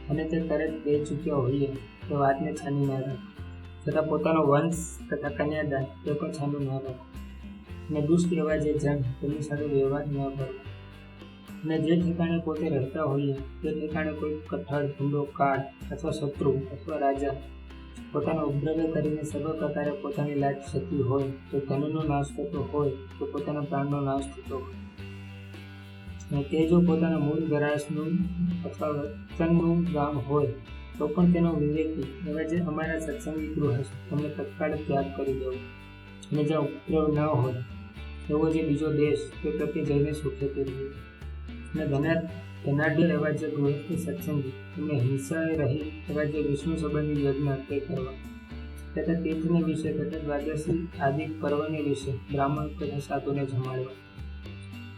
અને તે કરજ દઈ ચૂક્યા હોઈએ તે વાતને છાની ન રાખો. તથા પોતાનો વંશ તથા કન્યાદાન તે પણ છાનું ન રાખો. અને દુષ્ટ એવા જે જન તેમની સાથે વ્યવહાર ન કરવો. અને જે ઠેકાણે પોતે રહેતા હોઈએ તે ઠેકાણે કોઈ કઠળ, ભૂંડો, કાળ અથવા શત્રુ અથવા રાજા પોતાનો ઉપદ્રવ કરીને સર્વ પ્રકારે પોતાની લાજ થતી હોય, તો ધનનો નાશ થતો હોય તો પોતાના પ્રાણનો નાશ થતો હોય. અને તે જો પોતાના મૂળ ગરાસનું અથવા વતનનું ગામ હોય તો પણ તેનો વિવેકી એવા જે અમારા સત્સંગી ગૃહ છે તેમને તત્કાળ ત્યાગ કરી દેવો. અને જ્યાં ઉપદ્રવ ન હોય એવો જે બીજો દેશ તે પ્રત્યે જઈને સુખેથી રહેવું. અને ધનાઢ્ય એવા જે ગૃહસ્થ સત્સંગી તેમને હિંસાએ રહી એવા જે વિષ્ણુ સંબંધી યજ્ઞ તે કરવા. તથા તીર્થને વિશે તથા દ્વાદશી આદિ પર્વને વિશે બ્રાહ્મણ તથા સાધુને જમાડવા.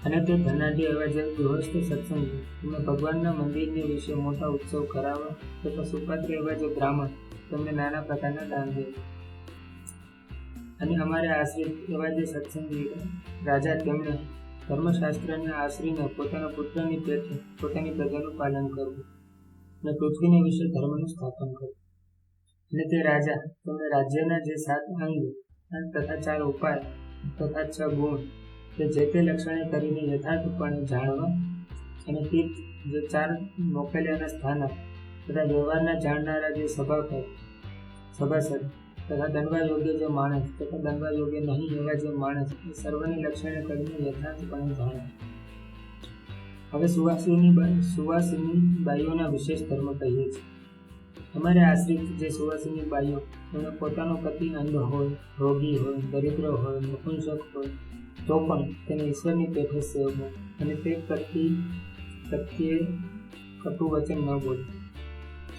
અને તે ધનાઢ્ય એવા જે ગૃહસ્થ સત્સંગી તેમને ભગવાનના મંદિરને વિશે મોટા ઉત્સવ કરાવવા. તથા સુપાત્ર એવા જે બ્રાહ્મણ તેમને નાના પ્રકારના દાન દેવા. અને અમારે આશ્રિત એવા જે સત્સંગી રાજા તેમણે ધર્મશાસ્ત્રને આશરીને પોતાના પુત્રની પેઠે પોતાની પ્રજાનું પાલન કરવું. અને પૃથ્વીને વિશે ધર્મનું સ્થાપન કરવું. અને તે રાજા તેમણે રાજ્યના જે 7 અંગ તથા 4 ઉપાય તથા 6 ગુણ તે જે તે લક્ષણે કરીને યથાર્થપણે જાણવા. અને તીર્થ જે 4 મોકલ્યાના સ્થાનક તથા વ્યવહારના જાણનારા જે સભાસદ તથા દંડવા યોગ્ય જે માણસ તથા દંડવા યોગ્ય નહીં એવા જે માણસ એ સર્વની લક્ષણે કરીને યથાર્થપણે જાણે. હવે સુવાસિની બાઈઓના વિશેષ ધર્મ કહીએ છીએ. અમારે આશ્રિત જે સુવાસિની બાઈઓ તેમણે પોતાનો પતિ અંધ હોય, રોગી હોય, દરિદ્ર હોય, નપુંસક હોય તો પણ તેને ઈશ્વરની પેઠે સેવવું. અને તે પ્રત્યે કટુ વચન ન બોલવું.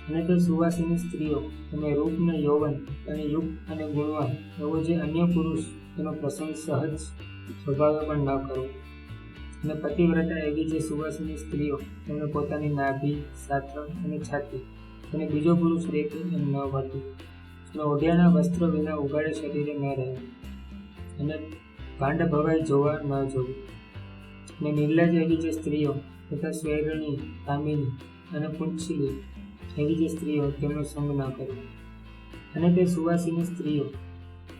અને તે સુવાસિની સ્ત્રીઓ તેને રૂપ ને યૌવન અને યુગ અને ગુણવાન એવો જે અન્ય પુરુષ તેનો પ્રસંગ સહજ સ્વભાવે પણ ન કરવો. અને પતિવ્રતા એવી જે સુવાસિની સ્ત્રીઓ તેમણે પોતાની નાભી, સાથળ અને છાતી તેને બીજો પુરુષ દેખે એમ ન વર્તવું. અને ઓઢિયાના વસ્ત્ર વિના ઉગાડે શરીરે ન રહેવું. અને ભાંડ ભવાઈ જોવા ન જવું. અને નિર્લજ એવી જે સ્ત્રીઓ તથા સ્વૈરણી, કામિની અને પુંછલી એવી જે સ્ત્રીઓ તેમનો સંગ ન કરવો. અને તે સુવાસિની સ્ત્રીઓ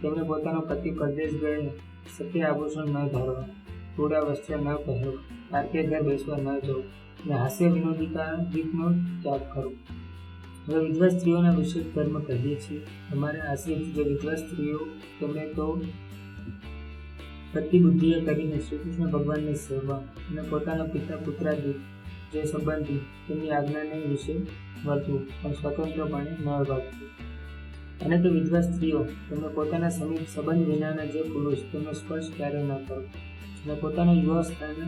તેમણે પોતાનો પતિ પરદેશ ગયે સત્ય આભૂષણ ન ધારવા, થોડા વસ્ત્ર ન પહેરવા, પારકે ઘર બેસવા ન જવું. અને હાસ્ય વિનોદિતાનો ત્યાગ કરવો. હવે વિધવા સ્ત્રીઓના વિશેષ ધર્મ કહીએ છીએ. અમારે આશ્રિત જે વિધવા સ્ત્રીઓ તેમણે તો પ્રતિબુદ્ધિએ કરીને શ્રી કૃષ્ણ ભગવાનને સેવવા. અને પોતાના પિતા પુત્રાદિ જે સંબંધી તેમની આજ્ઞાને વિશે વર્તવું, પણ સ્વતંત્રપણે ન વર્તવું. અને તે વિધવા સ્ત્રીઓ તેમને પોતાના સમીપ સંબંધ વિનાના જે પુરુષ તેમનો સ્પર્શ ક્યારે ન કરવો. અને પોતાના યુવાસ્થાને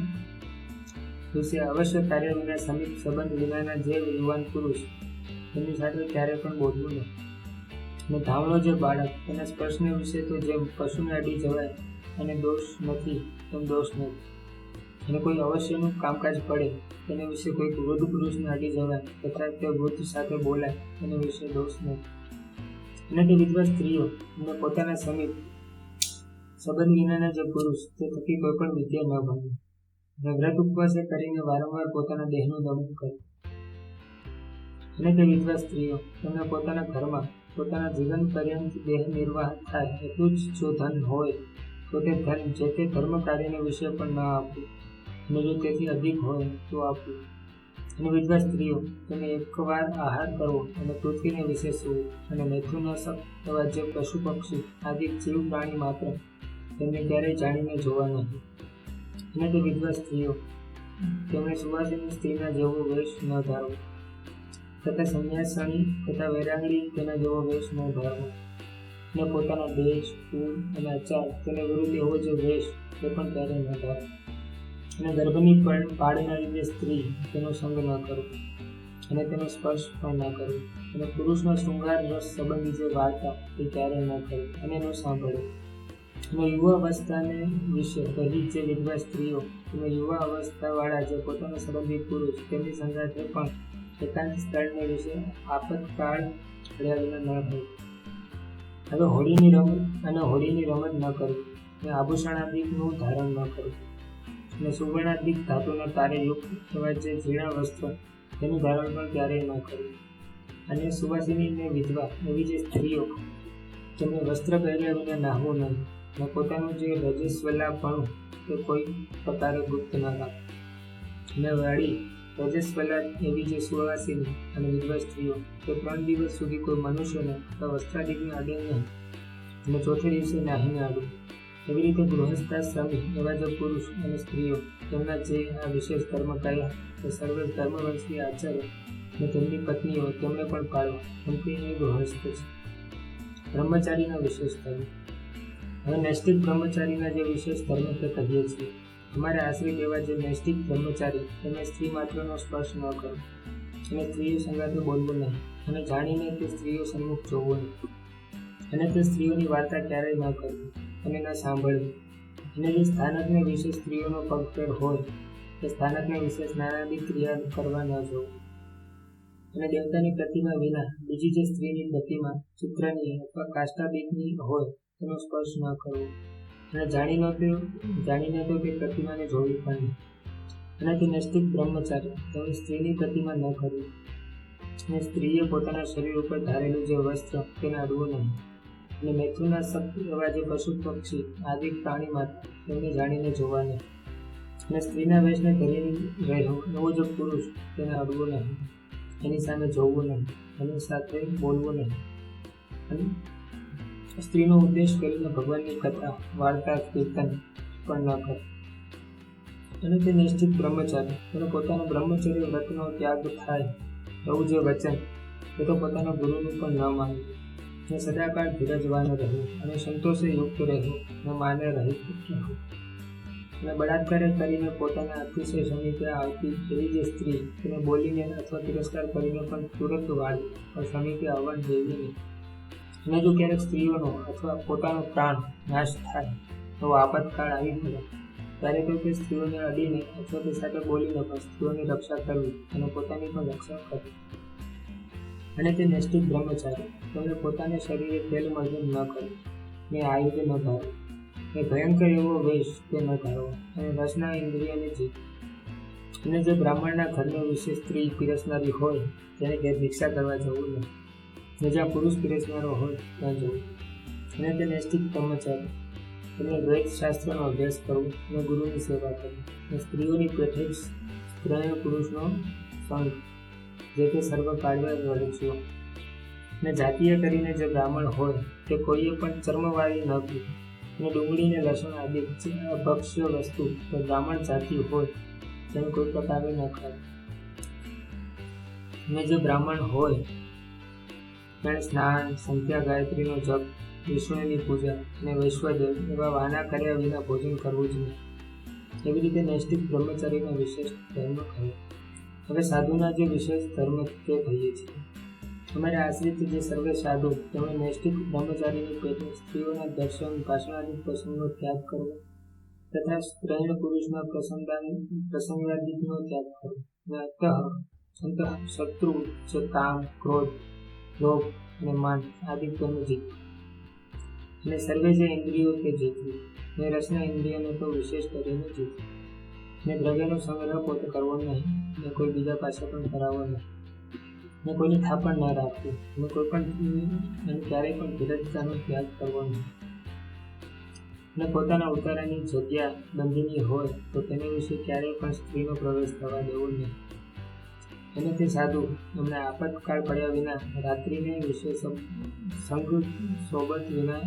વિશે અવશ્ય કાર્ય વિના સમીપ સંબંધ વિનાના જે યુવાન પુરુષ તેમની સાથે ક્યારે પણ બોલવું નહીં. અને ધાવણો જે બાળક તેના સ્પર્શને વિશે તો જેમ પશુને અડી જવાય અને દોષ નથી તેમ દોષ નથી. અને કોઈ અવશ્યનું કામકાજ પડે તેના વિશે કોઈ વૃદ્ધ પુરુષને અડી જવાય તથા તે વૃદ્ધ સાથે બોલાય તેના વિશે દોષ નથી. અને તે વિધવા સ્ત્રીઓ અને પોતાના સમીપ સંબંધ વિનાના જે પુરુષ તે થકી કોઈ પણ વિદ્યા ન ભણે. અને વ્રત ઉપવાસે કરીને વારંવાર પોતાના દેહનું દમન કરે. અને તે વિધવા સ્ત્રીઓ તેમને પોતાના ઘરમાં પોતાના જીવન પર્યંત દેહ નિર્વાહ થાય એટલું જ જો ધન હોય તો તે ધન જે તે ધર્મ કાર્યને વિશે પણ ન આપવું, અને જો તેથી અધિક હોય તો આપવું. અને વિધવા સ્ત્રીઓ તેને એકવાર આહાર કરવો અને પૃથ્વીને વિશે સૂવું, અને મૈથુનશક એવા જે પશુ પક્ષી આદિ જીવ પ્રાણી માત્ર તેમને ક્યારેય જાણીને જોવા નહીં. અને તે વિધવા સ્ત્રીઓ તેમણે સુવાસિની સ્ત્રીના જેવો વેશ ન ધારવો, તથા સંન્યાસણી તથા વૈરાગણી તેના જેવો વેશ ન ધારવો. અને પોતાના દેશ, કુળ અને આચાર તેને વિરુદ્ધ એવો જે વેશ તે પણ ક્યારેય ન ધારવો. અને ગર્ભની પાડનારી જે સ્ત્રી તેનો સંગ ન કરવો, અને તેનો સ્પર્શ પણ ન કરવો. અને પુરુષનો શૃંગાર રસ સંબંધી જે વાર્તા તે ક્યારેય ન કરવી અને ન સાંભળવી. અને યુવા અવસ્થાને વિશે રહી જે વિધવા સ્ત્રીઓ અને યુવા અવસ્થાવાળા જે પોતાના સંબંધી પુરુષ તેમની સંગાથે પણ એકાંત સ્થળને વિશે આપતકાળ ઘડ્યા વિના ન હોય. હવે હોળીની રમત ન કરવી, અને આભૂષણાદિકનું ધારણ ન કરવું, અને સુવર્ણાદિક ધાતુના તારેયુક્ત એવા જે ઝીણા વસ્ત્રો તેનું ધારણ પણ ક્યારેય ન કરવું. અને સુવાસિની અને વિધવા એવી જે સ્ત્રીઓ તેમને વસ્ત્ર પહેર્યા વિના નાહવું નહીં, અને પોતાનું જે રજસ્વલાપણું તે કોઈ પ્રકારે ગુપ્ત ન રાખવું. અને વાળી રજસ્વલા એવી જે સુવાસિની અને વિધવા સ્ત્રીઓ તે 3 દિવસ સુધી કોઈ મનુષ્યને અથવા વસ્ત્રાદિકને અડે નહીં, અને ચોથે દિવસે નાહીને અડવું. એવી રીતે ગૃહસ્થાશ્રમી એવા જે પુરુષ અને સ્ત્રીઓ તેમના જે આ વિશેષ ધર્મ કયા તે સર્વે ધર્મવંશી આચાર્ય અને તેમની પત્નીઓ તેમને પણ પાળવા, કેમ કે એ ગૃહસ્થ છે. બ્રહ્મચારીના વિશેષ ધર્મ. હવે નૈષ્ટિક બ્રહ્મચારીના જે વિશેષ ધર્મ તે કહીએ છીએ. અમારે આશ્રિત એવા જે નૈષ્ટિક બ્રહ્મચારી તેમને સ્ત્રી માત્રનો સ્પર્શ ન કરવો, અને સ્ત્રીઓ સંગાથે બોલવું નહીં, અને જાણીને તે સ્ત્રીઓ સન્મુખ જોવું નહીં, અને તે સ્ત્રીઓની વાર્તા ક્યારેય ન કરવી અને ન સાંભળવી. અને જે સ્થાનકને વિશે સ્ત્રીઓનો પગફેર હોય તે સ્થાનકને વિશે સ્નાનાદિક ક્રિયા કરવા ન જોવું. અને દેવતાની પ્રતિમા વિના બીજી જે સ્ત્રીની પ્રતિમા ચિત્રની અથવા કાષ્ટાદિકની હોય તેનો સ્પર્શ ન કરવો, અને જાણીને તો તે પ્રતિમાને જોવી પણ નહીં. અને તે નૈષ્ટિક બ્રહ્મચારી તેની સ્ત્રીની પ્રતિમા ન કરવી. અને સ્ત્રીએ પોતાના શરીર ઉપર ધારેલું જે વસ્ત્ર તેને અડવું નહીં. અને મૈથુનાશક એવા જે પશુ પક્ષી આદિ પ્રાણી માત્ર તેમને જાણીને જોવા નહીં. અને સ્ત્રીના વેશને ધરી રહ્યો એવો જે પુરુષ તેને અડવું નહીં, એની સામે જોવું નહીં, એની સાથે બોલવું નહીં. અને સ્ત્રીનો ઉદ્દેશ કરીને ભગવાનની કથા, વાર્તા, કીર્તન પણ ન કરે. અને તે નૈષ્ટિક બ્રહ્મચારી તેને પોતાના બ્રહ્મચર્ય વ્રતનો ત્યાગ થાય એવું જે વચન તે તો પોતાના ગુરુનું પણ ન માનવું. અને સદાકાળ ધીરજવાન રહેવું, અને સંતોષે યુક્ત રહેવું, અને માને રહિત રહેવું. અને બળાત્કારે કરીને પોતાના અતિશય સમીપે આવતી એવી જે સ્ત્રી તેને બોલીને અથવા તિરસ્કાર કરીને પણ તુરંત વાળવી, પણ સમીપે આવવા દેવી નહીં. અને જો ક્યારેક સ્ત્રીઓનો અથવા પોતાનો પ્રાણ નાશ થાય તો આપતકાળ આવી પડે ત્યારે તો તે સ્ત્રીઓને અડીને અથવા તે સાથે બોલીને પણ સ્ત્રીઓની રક્ષા કરવી અને પોતાની પણ રક્ષા કરવી. અને તે નૈષ્ટિક બ્રહ્મચારી તેમણે પોતાના શરીરે તેલ મર્દન ન કરવું, ને આયુધ ન ધારવું, ને ભયંકર એવો વેશ તે ન ધારવો, અને રસના ઇન્દ્રિયને જીત. અને જે બ્રાહ્મણના ઘરને વિશે સ્ત્રી પીરસનારી હોય તેને ઘેર ભિક્ષા કરવા જવું નહીં, ને જ્યાં પુરુષ પીરસનારો હોય ત્યાં જવું. અને તે નૈષ્ટિક બ્રહ્મચારી તેમણે દ્વૈત શાસ્ત્રનો અભ્યાસ કરવો અને ગુરુની સેવા કરવી. અને સ્ત્રીઓની પેઠે જ સ્ત્રીય પુરુષનો સંગ જે તે સર્વ કાળવા વળીશું. અને જાતીય કરીને જે બ્રાહ્મણ હોય તે કોઈએ પણ ચર્મવાળી ન પીવી, અને ડુંગળીને લસણ આદિ જે અભક્ષ્ય વસ્તુ તે બ્રાહ્મણ જાતિ હોય તેને કોઈ પ્રકારે ન ખાય. અને જે બ્રાહ્મણ હોય તેણે સ્નાન, સંધ્યા, ગાયત્રીનો જપ, વિષ્ણુની પૂજા અને વૈશ્વદેવ એવા વાના કર્યા વિના ભોજન કરવું જ નહીં. એવી રીતે નૈષ્ઠિક બ્રહ્મચારીનો વિશેષ ધર્મ કહ્યો. હવે સાધુના જે વિશેષ ધર્મ તે કહીએ છીએ. અમારે આશ્રિત જે સર્વે સાધુ તેમણે નૈષ્ઠિક બ્રહ્મચારીની પેટે સ્ત્રીઓના દર્શન ભાષણાદિક પ્રસંગનો ત્યાગ કરવો તથા ત્રૈણ પુરુષના પ્રસંગાદિકનો ત્યાગ કરવો અને અંતઃ શત્રુ જે કામ ક્રોધ લોભ અને માન આદિ તેનું જીતવું અને સર્વે જે ઇન્દ્રિયો તે જીતવું ને રસના ઇન્દ્રિયોને તો વિશેષ કરીને જીતવું ને દ્રવ્યનો સંગ્રહ પોતે કરવો નહીં ને કોઈ બીજા પાસે પણ કરાવવો નહીં ને કોઈની થાપણ ન રાખવી અને કોઈ પણ ક્યારેય પણ ધીરજતાનો ત્યાગ કરવો નહીં અને પોતાના ઉતારાની જગ્યા બંધીની હોય તો તેને વિશે ક્યારેય પણ સ્ત્રીનો પ્રવેશ થવા દેવો નહીં. અને તે સાધુ એમણે આપતકાળ પડ્યા વિના રાત્રિને વિશે સંગ સોબત વિના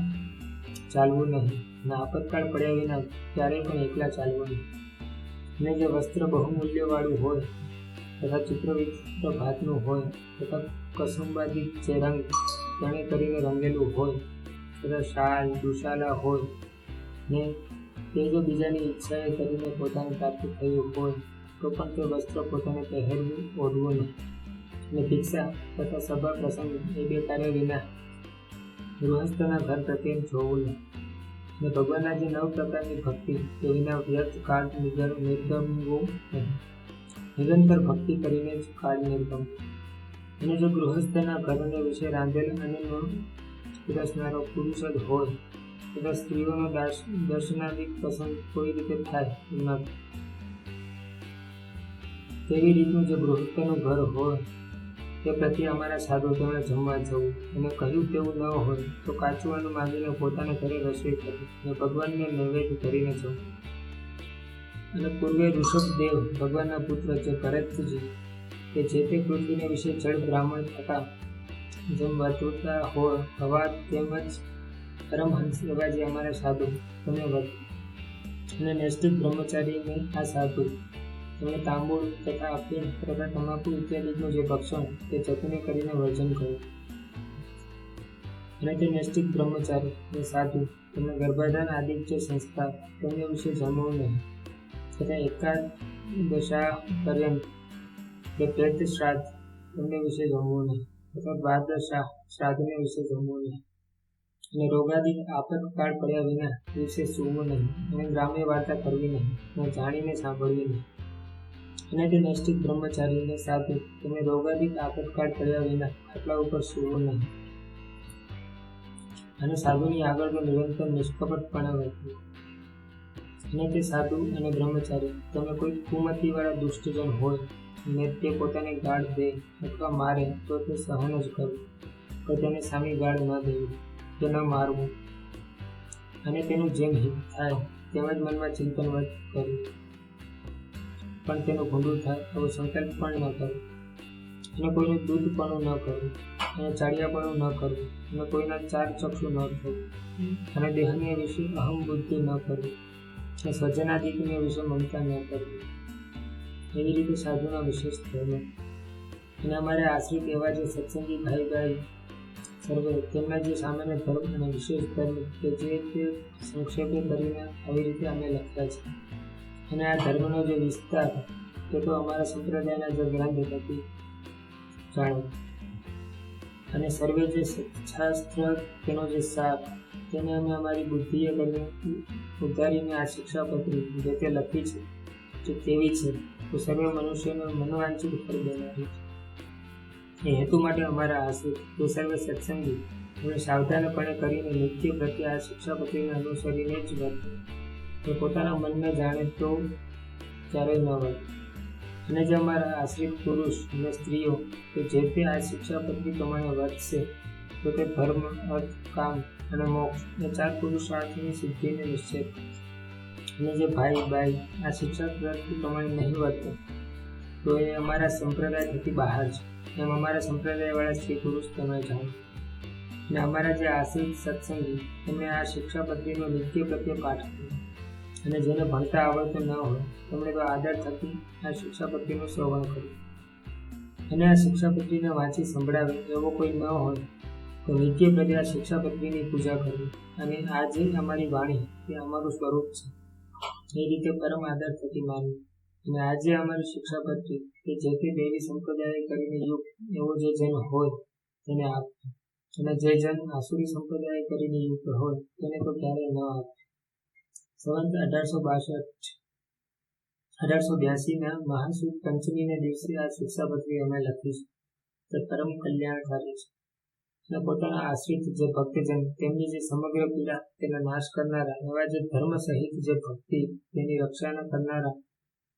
ચાલવું નહીં અને આપતકાળ પડ્યા વિના ક્યારેય પણ એકલા ચાલવું નહીં. અને જે વસ્ત્ર બહુમૂલ્યવાળું હોય તથા ચિત્રવિચિત્ર ભાતનું હોય તથા કસુંબાદિક જે રંગ તેને કરીને રંગેલું હોય તથા શાલ દુશાલા હોય ને તે જો બીજાની ઈચ્છાએ કરીને પોતાને પ્રાપ્ત થયું હોય તો પણ તે વસ્ત્ર પોતાને પહેરવું ઓઢવું નહીં અને ભિક્ષા તથા સભા પ્રસંગ એ બે કાર્ય વિના ગૃહસ્થના ઘર પ્રત્યે જોવું નહીં અને ભગવાનના જે 9 પ્રકારની ભક્તિ તે વિના વ્યર્થ કાળ નિર્ગમવું નહીં. નિરંતર ભક્તિ કરીને જ કાળ નિર્ગમવું. અને જો ગૃહસ્થના ઘરને વિશે રાંધેલ અને પીરસનારો પુરુષ જ હોય તથા સ્ત્રીઓનો દર્શનાદિક પ્રસંગ કોઈ રીતે થાય ન તેવી રીતનું જે ગૃહસ્થનું ઘર હોય તે પ્રત્યે અમારા સાધુ તેમણે જમવા જવું અને કહ્યું તેવું ન હોય તો કાચુવાનું માંગીને પોતાને ઘરે રસોઈ કરવી અને ભગવાનને નૈવેદ્ય કરીને જવું. અને પૂર્વે ઋષભદેવ ભગવાનના પુત્ર જે ભરતજી કે જે તે પૃથ્વીને વિશે જળ બ્રાહ્મણ થતા જેમ વર્તતા હોય હવા તેમજ પરમહંસ એવા જે અમારા સાધુ તમે વર્ત અને નૈષ્ઠિક બ્રહ્મચારીને આ સાધુ તેમણે તાંબૂળ તથા અફીણ તથા તમાકુ ઇત્યાદિનું જે ભક્ષણ તે જતને કરીને વર્જન કર્યું. અને તે નૈષ્ઠિક બ્રહ્મચારી જે સાધુ તેમણે ગર્ભાધાન આદિ જે સંસ્કાર તેમને વિશે જમવું નહીં તથા એકાદશા પર્યંત જે પેટ શ્રાદ્ધ તેમને વિશે જમવું નહીં તથા દ્વાદશા શ્રાદ્ધને વિશે જમવું નહીં અને રોગાદિક આપતકાળ પડ્યા વિના દિવસે સૂવું નહીં અને ગ્રામ્ય વાર્તા કરવી નહીં અને જાણીને સાંભળવી નહીં. અને તે નૈષ્ઠિક બ્રહ્મચારીને સાધુ તેમણે રોગાદિક આપતકાળ પડ્યા વિના ખાટલા ઉપર સૂવું નહીં અને સાધુની આગળ તો નિરંતર નિષ્કપટપણે વર્તવું. અને તે સાધુ અને બ્રહ્મચારી તમે કોઈ કુમતિવાળા દુષ્ટજન હોય ને તે પોતાને ગાળ દે અથવા મારે તો તે સહન જ કરવું તો તેને સામી ગાળ ન દેવી કે ન મારવું અને તેનું જેમ હિત થાય તેમજ મનમાં ચિંતન કરવું પણ તેનું ભૂંડું થાય તો સંકલ્પ પણ ન કરવું અને કોઈનું દૂધપણું ન કરવું અને ચાડિયાપણું ન કરવું અને કોઈના ચાર ચક્ષુ ન થવું અને દેહને વિશે અહમ બુદ્ધિ ન કરવી અને સ્વજનાદિકને વિશે મમતા ન કરવી. એવી રીતે સાધુના વિશેષ ધર્મ. અને અમારે આશ્રિત એવા જે સત્સંગી ભાઈ સર્વે તેમના જે સામાન્ય ધર્મ અને વિશેષ ધર્મ કે જે તે સંક્ષેપે કરીને આવી રીતે અમે લખ્યા છે. અને આ ધર્મનો જે વિસ્તાર તે તો અમારા સંપ્રદાયના જે ગ્રંથ થકી જાણો અને સર્વે જે શાસ્ત્ર તેનો જે સાર તેને અમે અમારી બુદ્ધિએ કરીને ઉધારીને આ શિક્ષાપત્રી જે તે લખી છે જે તેવી છે તો સર્વે મનુષ્યને મનોવાંછિત ફળ દેનારી એ હેતુ માટે અમારા આશ્રિત તે સર્વે સત્સંગી એમણે સાવધાનપણે કરીને નિત્ય પ્રત્યે આ શિક્ષાપત્રીને અનુસરીને જ વર્તે તે પોતાના મનને જાણે તો ક્યારેય ન વર્તે. અને જે અમારા આશ્રિત પુરુષ અને સ્ત્રીઓ કે જે તે આ શિક્ષાપત્રી પ્રમાણે વર્તશે તો તે ધર્મ અર્થ કામ અને મોક્ષ એ 4 પુરુષાર્થની સિદ્ધિને નિશ્ચય. અને જે ભાઈ બાઈ આ શિક્ષાપત્રી પ્રમાણે નહીં વર્તે તો એ અમારા સંપ્રદાય થકી બહાર છે એમ અમારા સંપ્રદાયવાળા સ્ત્રી પુરુષ તમે જાણો. અને અમારા જે આશ્રિત સત્સંગી તેમણે આ શિક્ષાપત્રીનો નિત્ય પ્રત્યે પાઠ કર્યો અને જેને ભણતા આવડતું ન હોય તેમણે તો આદર થકી આ શિક્ષાપત્રીનું શ્રવણ કર્યું. અને આ શિક્ષાપત્રીને વાંચી સંભળાવે એવો કોઈ ન હોય તો નિત્ય પ્રત્યે આ શિક્ષાપત્રીની પૂજા કરવી. અને આ જે અમારી વાણી તે અમારું સ્વરૂપ છે એ રીતે પરમ આદર થકી માનવું. અને આજે અમારી શિક્ષાપત્રી કે જે તે દેવી સંપ્રદાય કરીને યુગ એવો જે જન હોય તેને આપવું, અને જે જન આસુરી સંપ્રદાય કરીને યુક્ત હોય તેને તો ક્યારેય ન આપવું. સંવંત 1882ના મહાસુદ પંચમીના દિવસે આ શિક્ષાપત્રી અમે લખીશું. તે પરમ કલ્યાણકારી છે અને પોતાના આશ્રિત જે ભક્તજન તેમની જે સમગ્ર પીડા તેનો નાશ કરનારા એવા જે ધર્મ સહિત જે ભક્તિ તેની રક્ષા કરનારા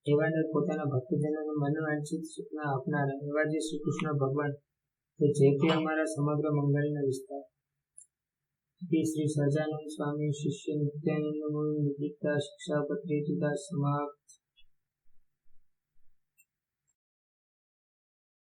એવાને પોતાના ભક્તજનોને મનવાંછિત સૂચના આપનારા એવા જે શ્રી કૃષ્ણ ભગવાન કે જે તે અમારા સમગ્ર મંગળના વિસ્તાર શ્રી સહજાનંદ સ્વામી શિષ્ય નિત્યાનંદ મુનિ નિર્લિપ્તા શિક્ષાપત્રી ટીકા સમાપ્ત.